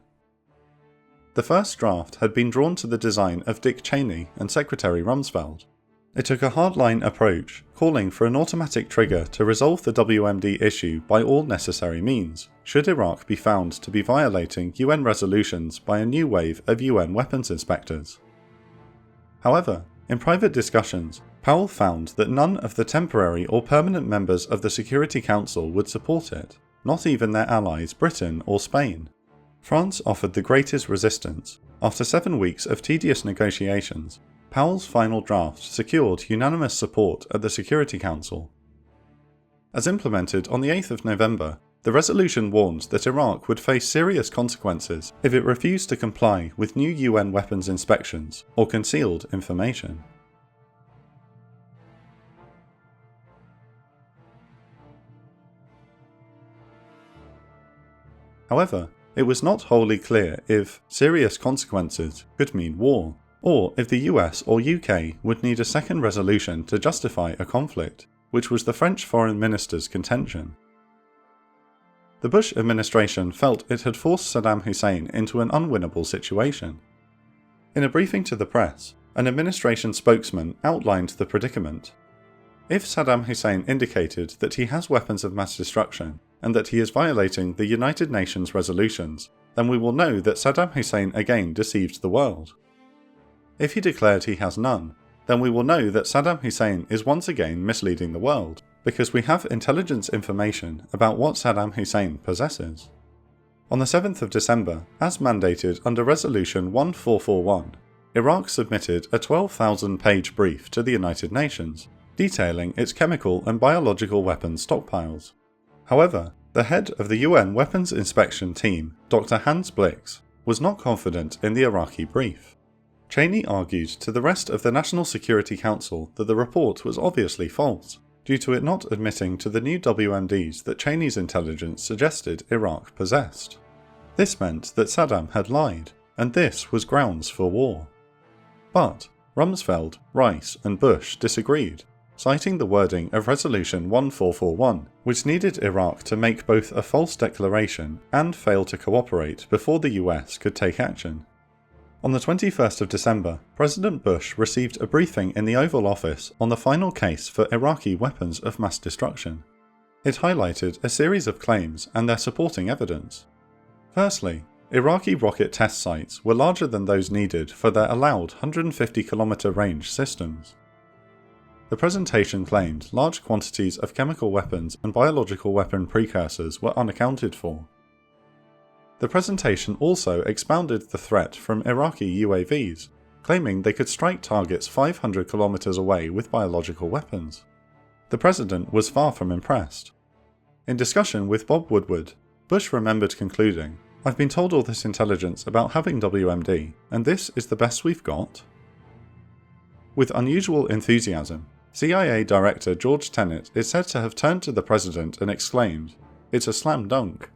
The first draft had been drawn to the design of Dick Cheney and Secretary Rumsfeld. It took a hardline approach, calling for an automatic trigger to resolve the WMD issue by all necessary means, should Iraq be found to be violating UN resolutions by a new wave of UN weapons inspectors. However, in private discussions, Powell found that none of the temporary or permanent members of the Security Council would support it, not even their allies Britain or Spain. France offered the greatest resistance. After 7 weeks of tedious negotiations, Powell's final draft secured unanimous support at the Security Council. As implemented on the 8th of November, the resolution warned that Iraq would face serious consequences if it refused to comply with new UN weapons inspections or concealed information. However, it was not wholly clear if serious consequences could mean war, or if the US or UK would need a second resolution to justify a conflict, which was the French Foreign Minister's contention. The Bush administration felt it had forced Saddam Hussein into an unwinnable situation. In a briefing to the press, an administration spokesman outlined the predicament. If Saddam Hussein indicated that he has weapons of mass destruction, and that he is violating the United Nations resolutions, then we will know that Saddam Hussein again deceived the world. If he declared he has none, then we will know that Saddam Hussein is once again misleading the world, because we have intelligence information about what Saddam Hussein possesses. On the 7th of December, as mandated under Resolution 1441, Iraq submitted a 12,000-page brief to the United Nations, detailing its chemical and biological weapons stockpiles. However, The head of the UN Weapons Inspection Team, Dr. Hans Blix, was not confident in the Iraqi brief. Cheney argued to the rest of the National Security Council that the report was obviously false, due to it not admitting to the new WMDs that Cheney's intelligence suggested Iraq possessed. This meant that Saddam had lied, and this was grounds for war. But Rumsfeld, Rice, and Bush disagreed, citing the wording of Resolution 1441, which needed Iraq to make both a false declaration and fail to cooperate before the US could take action. On the 21st of December, President Bush received a briefing in the Oval Office on the final case for Iraqi weapons of mass destruction. It highlighted a series of claims and their supporting evidence. Firstly, Iraqi rocket test sites were larger than those needed for their allowed 150-kilometer range systems. The presentation claimed large quantities of chemical weapons and biological weapon precursors were unaccounted for. The presentation also expounded the threat from Iraqi UAVs, claiming they could strike targets 500 kilometers away with biological weapons. The president was far from impressed. In discussion with Bob Woodward, Bush remembered concluding, "I've been told all this intelligence about having WMD, and this is the best we've got?" With unusual enthusiasm, CIA Director George Tenet is said to have turned to the president and exclaimed, "It's a slam dunk."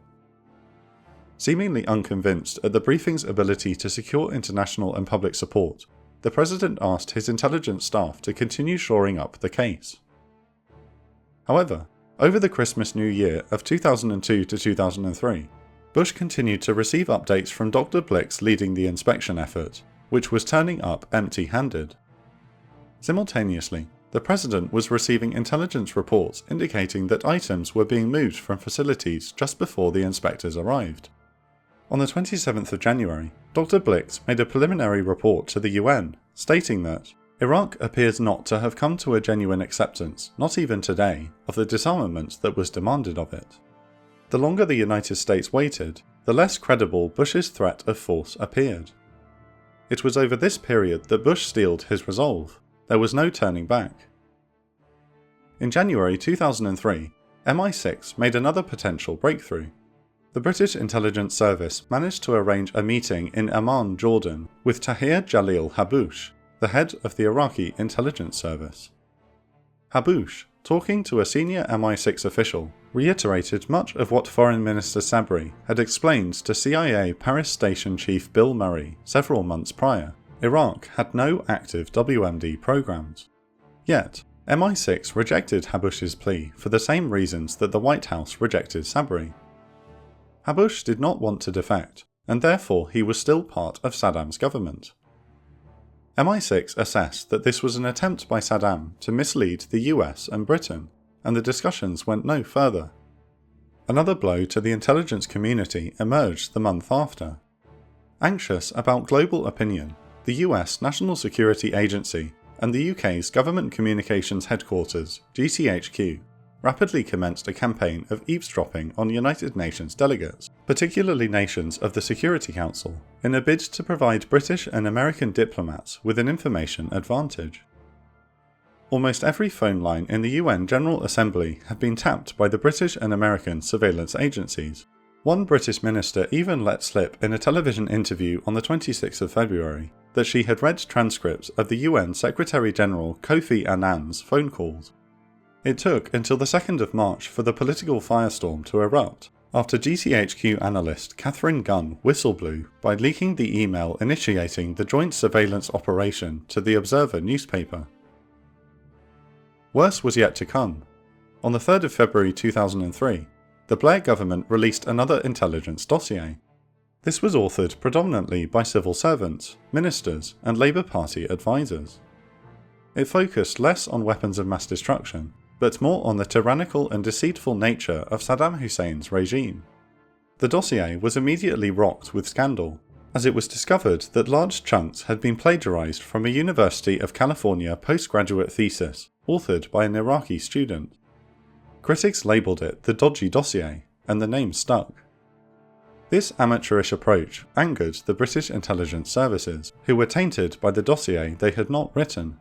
Seemingly unconvinced at the briefing's ability to secure international and public support, the president asked his intelligence staff to continue shoring up the case. However, over the Christmas-New Year of 2002 to 2003, Bush continued to receive updates from Dr. Blix leading the inspection effort, which was turning up empty-handed. Simultaneously, the president was receiving intelligence reports indicating that items were being moved from facilities just before the inspectors arrived. On the 27th of January, Dr. Blix made a preliminary report to the UN, stating that Iraq appears not to have come to a genuine acceptance, not even today, of the disarmament that was demanded of it. The longer the United States waited, the less credible Bush's threat of force appeared. It was over this period that Bush steeled his resolve. There was no turning back. In January 2003, MI6 made another potential breakthrough. The British Intelligence Service managed to arrange a meeting in Amman, Jordan, with Tahir Jalil Haboush, the head of the Iraqi Intelligence Service. Haboush, talking to a senior MI6 official, reiterated much of what Foreign Minister Sabri had explained to CIA Paris Station Chief Bill Murray several months prior. Iraq had no active WMD programs. Yet, MI6 rejected Haboush's plea for the same reasons that the White House rejected Sabri. Haboush did not want to defect, and therefore he was still part of Saddam's government. MI6 assessed that this was an attempt by Saddam to mislead the US and Britain, and the discussions went no further. Another blow to the intelligence community emerged the month after. Anxious about global opinion, the US National Security Agency and the UK's Government Communications Headquarters, GCHQ, rapidly commenced a campaign of eavesdropping on United Nations delegates, particularly nations of the Security Council, in a bid to provide British and American diplomats with an information advantage. Almost every phone line in the UN General Assembly had been tapped by the British and American surveillance agencies. One British minister even let slip in a television interview on the 26th of February that she had read transcripts of the UN Secretary-General Kofi Annan's phone calls. It took until the 2nd of March for the political firestorm to erupt, after GCHQ analyst Catherine Gunn whistle-blew by leaking the email initiating the joint surveillance operation to the Observer newspaper. Worse was yet to come. On the 3rd of February 2003, the Blair government released another intelligence dossier. This was authored predominantly by civil servants, ministers, and Labour Party advisors. It focused less on weapons of mass destruction, but more on the tyrannical and deceitful nature of Saddam Hussein's regime. The dossier was immediately rocked with scandal, as it was discovered that large chunks had been plagiarized from a University of California postgraduate thesis authored by an Iraqi student. Critics labelled it the dodgy dossier, and the name stuck. This amateurish approach angered the British intelligence services, who were tainted by the dossier they had not written.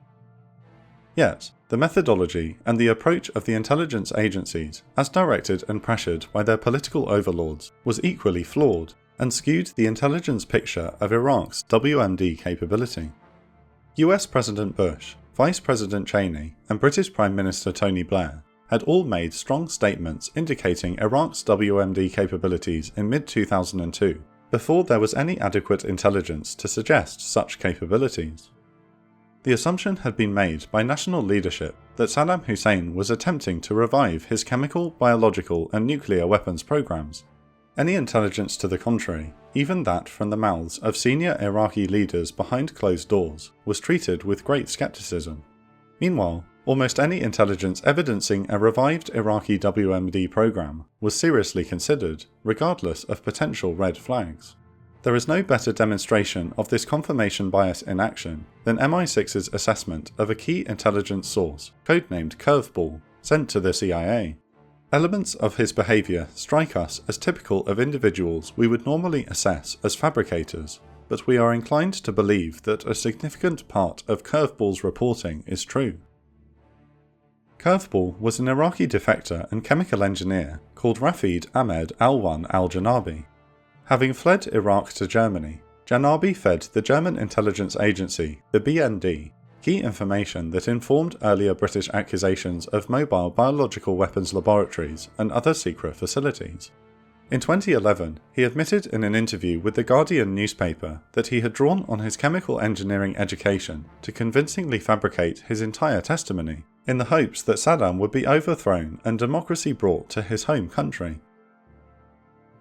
Yet, the methodology and the approach of the intelligence agencies, as directed and pressured by their political overlords, was equally flawed and skewed the intelligence picture of Iraq's WMD capability. US President Bush, Vice President Cheney, and British Prime Minister Tony Blair had all made strong statements indicating Iraq's WMD capabilities in mid-2002, before there was any adequate intelligence to suggest such capabilities. The assumption had been made by national leadership that Saddam Hussein was attempting to revive his chemical, biological, and nuclear weapons programs. Any intelligence to the contrary, even that from the mouths of senior Iraqi leaders behind closed doors, was treated with great skepticism. Meanwhile, almost any intelligence evidencing a revived Iraqi WMD program was seriously considered, regardless of potential red flags. There is no better demonstration of this confirmation bias in action than MI6's assessment of a key intelligence source, codenamed Curveball, sent to the CIA. Elements of his behaviour strike us as typical of individuals we would normally assess as fabricators, but we are inclined to believe that a significant part of Curveball's reporting is true. Curveball was an Iraqi defector and chemical engineer called Rafid Ahmed Alwan al-Janabi. Having fled Iraq to Germany, Janabi fed the German intelligence agency, the BND, key information that informed earlier British accusations of mobile biological weapons laboratories and other secret facilities. In 2011, he admitted in an interview with the Guardian newspaper that he had drawn on his chemical engineering education to convincingly fabricate his entire testimony, in the hopes that Saddam would be overthrown and democracy brought to his home country.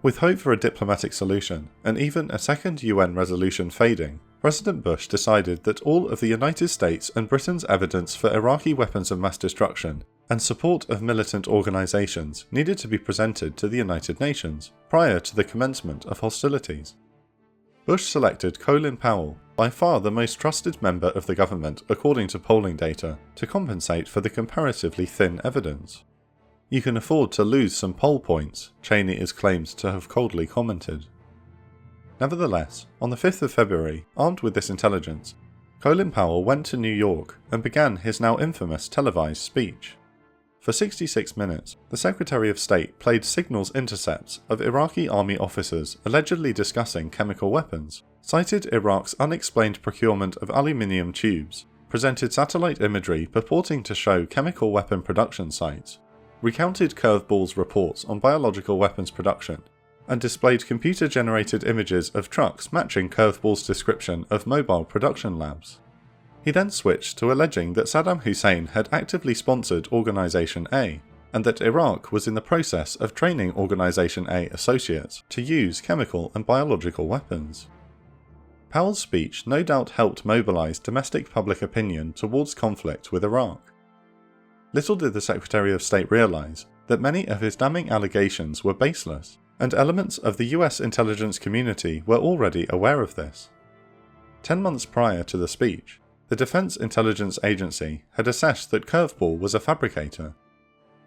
With hope for a diplomatic solution, and even a second UN resolution fading, President Bush decided that all of the United States and Britain's evidence for Iraqi weapons of mass destruction and support of militant organisations needed to be presented to the United Nations prior to the commencement of hostilities. Bush selected Colin Powell, by far the most trusted member of the government according to polling data, to compensate for the comparatively thin evidence. "You can afford to lose some poll points," Cheney is claimed to have coldly commented. Nevertheless, on the 5th of February, armed with this intelligence, Colin Powell went to New York and began his now infamous televised speech. For 66 minutes, the Secretary of State played signals intercepts of Iraqi army officers allegedly discussing chemical weapons, cited Iraq's unexplained procurement of aluminium tubes, presented satellite imagery purporting to show chemical weapon production sites, recounted Curveball's reports on biological weapons production, and displayed computer-generated images of trucks matching Curveball's description of mobile production labs. He then switched to alleging that Saddam Hussein had actively sponsored Organisation A, and that Iraq was in the process of training Organisation A associates to use chemical and biological weapons. Powell's speech no doubt helped mobilise domestic public opinion towards conflict with Iraq. Little did the Secretary of State realise that many of his damning allegations were baseless, and elements of the US intelligence community were already aware of this. 10 months prior to the speech, the Defense Intelligence Agency had assessed that Curveball was a fabricator.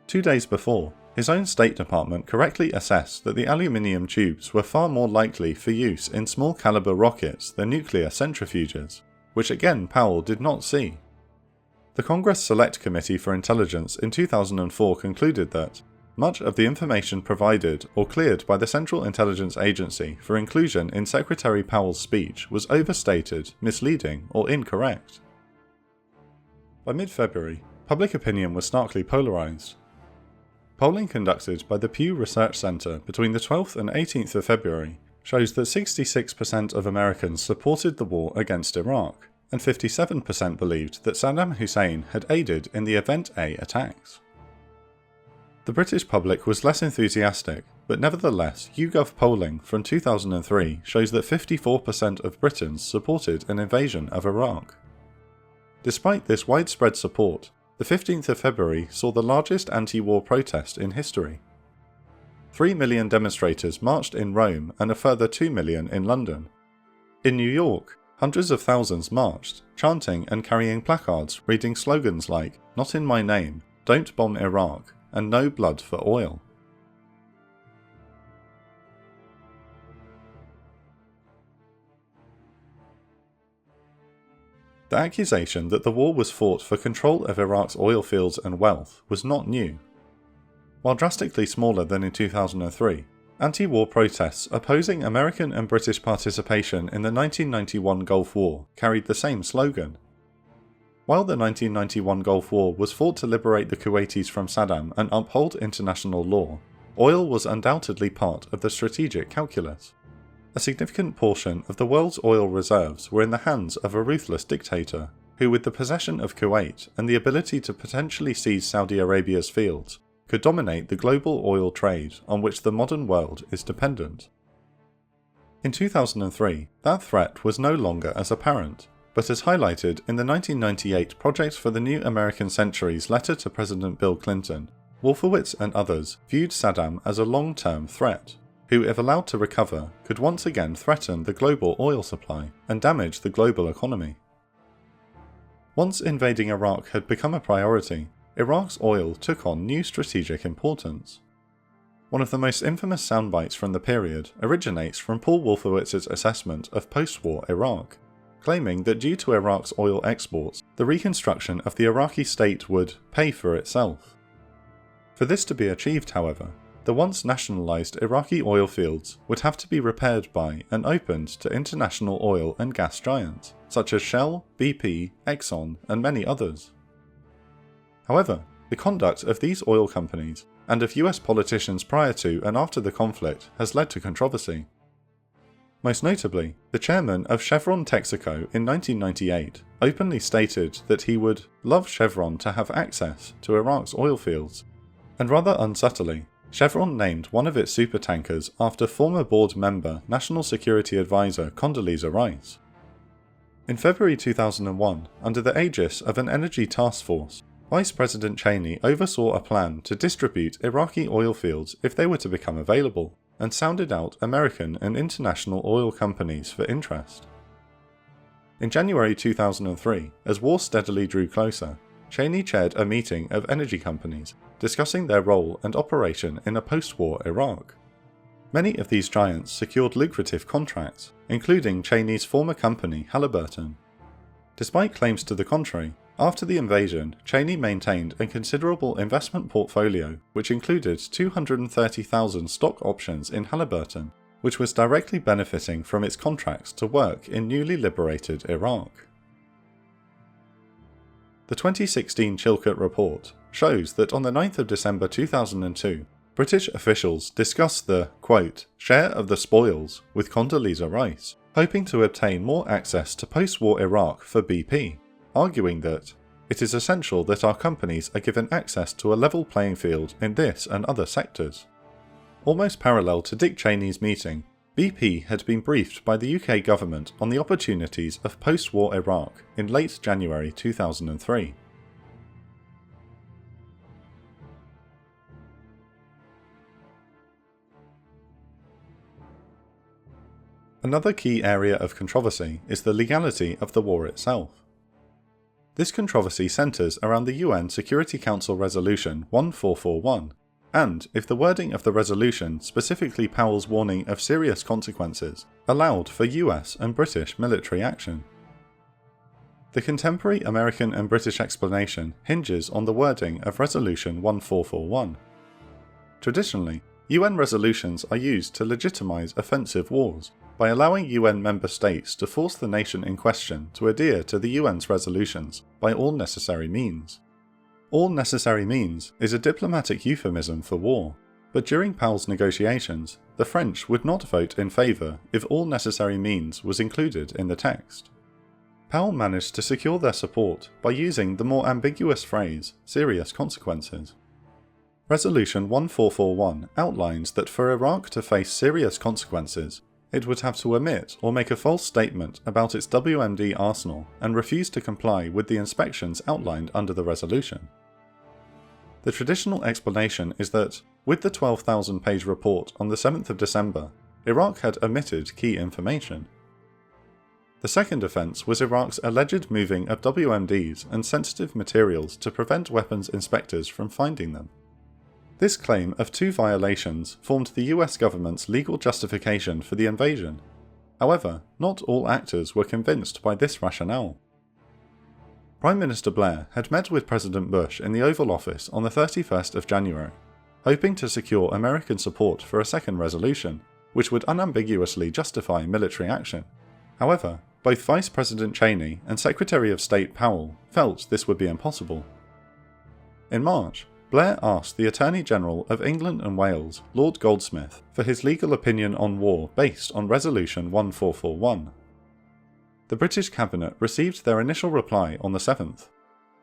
2 days before, his own State Department correctly assessed that the aluminium tubes were far more likely for use in small caliber rockets than nuclear centrifuges, which again Powell did not see. The Congress Select Committee for Intelligence in 2004 concluded that much of the information provided or cleared by the Central Intelligence Agency for inclusion in Secretary Powell's speech was overstated, misleading, or incorrect. By mid-February, public opinion was starkly polarised. Polling conducted by the Pew Research Center between the 12th and 18th of February shows that 66% of Americans supported the war against Iraq, and 57% believed that Saddam Hussein had aided in the Event A attacks. The British public was less enthusiastic, but nevertheless YouGov polling from 2003 shows that 54% of Britons supported an invasion of Iraq. Despite this widespread support, the 15th of February saw the largest anti-war protest in history. 3 million demonstrators marched in Rome and a further 2 million in London. In New York, hundreds of thousands marched, chanting and carrying placards reading slogans like "Not in my name," "Don't bomb Iraq," and "No blood for oil." The accusation that the war was fought for control of Iraq's oil fields and wealth was not new. While drastically smaller than in 2003, anti-war protests opposing American and British participation in the 1991 Gulf War carried the same slogan. While the 1991 Gulf War was fought to liberate the Kuwaitis from Saddam and uphold international law, oil was undoubtedly part of the strategic calculus. A significant portion of the world's oil reserves were in the hands of a ruthless dictator, who with the possession of Kuwait and the ability to potentially seize Saudi Arabia's fields, could dominate the global oil trade on which the modern world is dependent. In 2003, that threat was no longer as apparent, but as highlighted in the 1998 Project for the New American Century's letter to President Bill Clinton, Wolfowitz and others viewed Saddam as a long-term threat, who, if allowed to recover, could once again threaten the global oil supply and damage the global economy. Once invading Iraq had become a priority, Iraq's oil took on new strategic importance. One of the most infamous soundbites from the period originates from Paul Wolfowitz's assessment of post-war Iraq, claiming that due to Iraq's oil exports, the reconstruction of the Iraqi state would pay for itself. For this to be achieved, however, the once nationalised Iraqi oil fields would have to be repaired by and opened to international oil and gas giants, such as Shell, BP, Exxon, and many others. However, the conduct of these oil companies, and of US politicians prior to and after the conflict, has led to controversy. Most notably, the chairman of Chevron Texaco in 1998 openly stated that he would love Chevron to have access to Iraq's oil fields, and rather unsubtly, Chevron named one of its supertankers after former board member National Security Advisor Condoleezza Rice. In February 2001, under the aegis of an energy task force, Vice President Cheney oversaw a plan to distribute Iraqi oil fields if they were to become available, and sounded out American and international oil companies for interest. In January 2003, as war steadily drew closer, Cheney chaired a meeting of energy companies, discussing their role and operation in a post-war Iraq. Many of these giants secured lucrative contracts, including Cheney's former company Halliburton. Despite claims to the contrary, after the invasion, Cheney maintained a considerable investment portfolio which included 230,000 stock options in Halliburton, which was directly benefiting from its contracts to work in newly liberated Iraq. The 2016 Chilcot report shows that on the 9th of December 2002, British officials discussed the, quote, share of the spoils with Condoleezza Rice, hoping to obtain more access to post-war Iraq for BP, arguing that it is essential that our companies are given access to a level playing field in this and other sectors. Almost parallel to Dick Cheney's meeting, BP had been briefed by the UK government on the opportunities of post-war Iraq in late January 2003. Another key area of controversy is the legality of the war itself. This controversy centres around the UN Security Council Resolution 1441, and if the wording of the resolution, specifically Powell's warning of serious consequences, allowed for US and British military action. The contemporary American and British explanation hinges on the wording of Resolution 1441. Traditionally, UN resolutions are used to legitimise offensive wars, by allowing UN member states to force the nation in question to adhere to the UN's resolutions by all necessary means. All necessary means is a diplomatic euphemism for war, but during Powell's negotiations, the French would not vote in favour if all necessary means was included in the text. Powell managed to secure their support by using the more ambiguous phrase, serious consequences. Resolution 1441 outlines that for Iraq to face serious consequences, it would have to omit or make a false statement about its WMD arsenal and refuse to comply with the inspections outlined under the resolution. The traditional explanation is that, with the 12,000-page report on the 7th of December, Iraq had omitted key information. The second offence was Iraq's alleged moving of WMDs and sensitive materials to prevent weapons inspectors from finding them. This claim of two violations formed the US government's legal justification for the invasion. However, not all actors were convinced by this rationale. Prime Minister Blair had met with President Bush in the Oval Office on the 31st of January, hoping to secure American support for a second resolution, which would unambiguously justify military action. However, both Vice President Cheney and Secretary of State Powell felt this would be impossible. In March, Blair asked the Attorney General of England and Wales, Lord Goldsmith, for his legal opinion on war based on Resolution 1441. The British Cabinet received their initial reply on the 7th.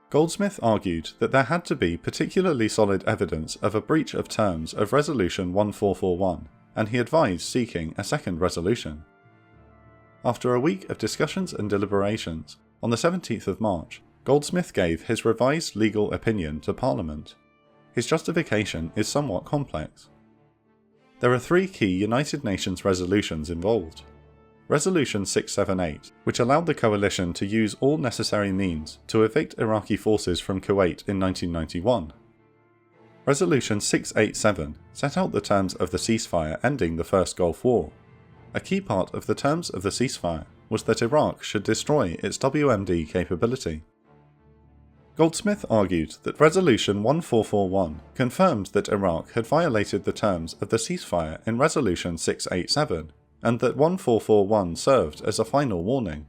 Goldsmith argued that there had to be particularly solid evidence of a breach of terms of Resolution 1441, and he advised seeking a second resolution. After a week of discussions and deliberations, on the 17th of March, Goldsmith gave his revised legal opinion to Parliament. His justification is somewhat complex. There are three key United Nations resolutions involved. Resolution 678, which allowed the coalition to use all necessary means to evict Iraqi forces from Kuwait in 1991. Resolution 687 set out the terms of the ceasefire ending the First Gulf War. A key part of the terms of the ceasefire was that Iraq should destroy its WMD capability. Goldsmith argued that Resolution 1441 confirmed that Iraq had violated the terms of the ceasefire in Resolution 687, and that 1441 served as a final warning.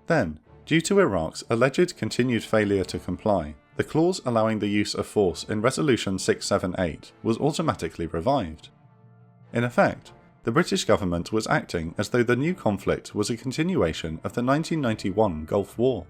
Then, due to Iraq's alleged continued failure to comply, the clause allowing the use of force in Resolution 678 was automatically revived. In effect, the British government was acting as though the new conflict was a continuation of the 1991 Gulf War.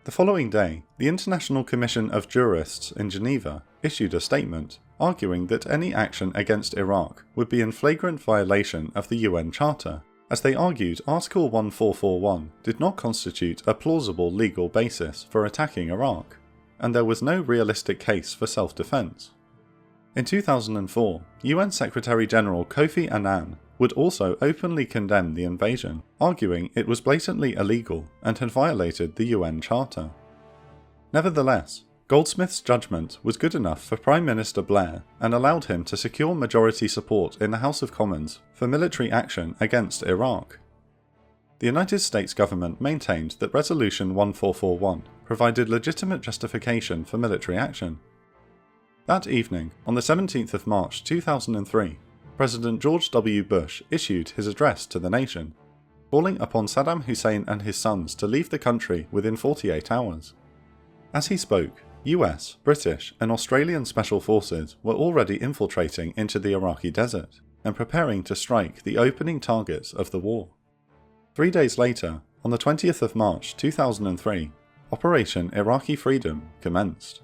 The following day, the International Commission of Jurists in Geneva issued a statement arguing that any action against Iraq would be in flagrant violation of the UN Charter, as they argued Article 1441 did not constitute a plausible legal basis for attacking Iraq, and there was no realistic case for self-defense. In 2004, UN Secretary-General Kofi Annan would also openly condemn the invasion, arguing it was blatantly illegal and had violated the UN Charter. Nevertheless, Goldsmith's judgment was good enough for Prime Minister Blair and allowed him to secure majority support in the House of Commons for military action against Iraq. The United States government maintained that Resolution 1441 provided legitimate justification for military action. That evening, on the 17th of March 2003, President George W. Bush issued his address to the nation, calling upon Saddam Hussein and his sons to leave the country within 48 hours. As he spoke, US, British, and Australian special forces were already infiltrating into the Iraqi desert and preparing to strike the opening targets of the war. 3 days later, on the 20th of March 2003, Operation Iraqi Freedom commenced.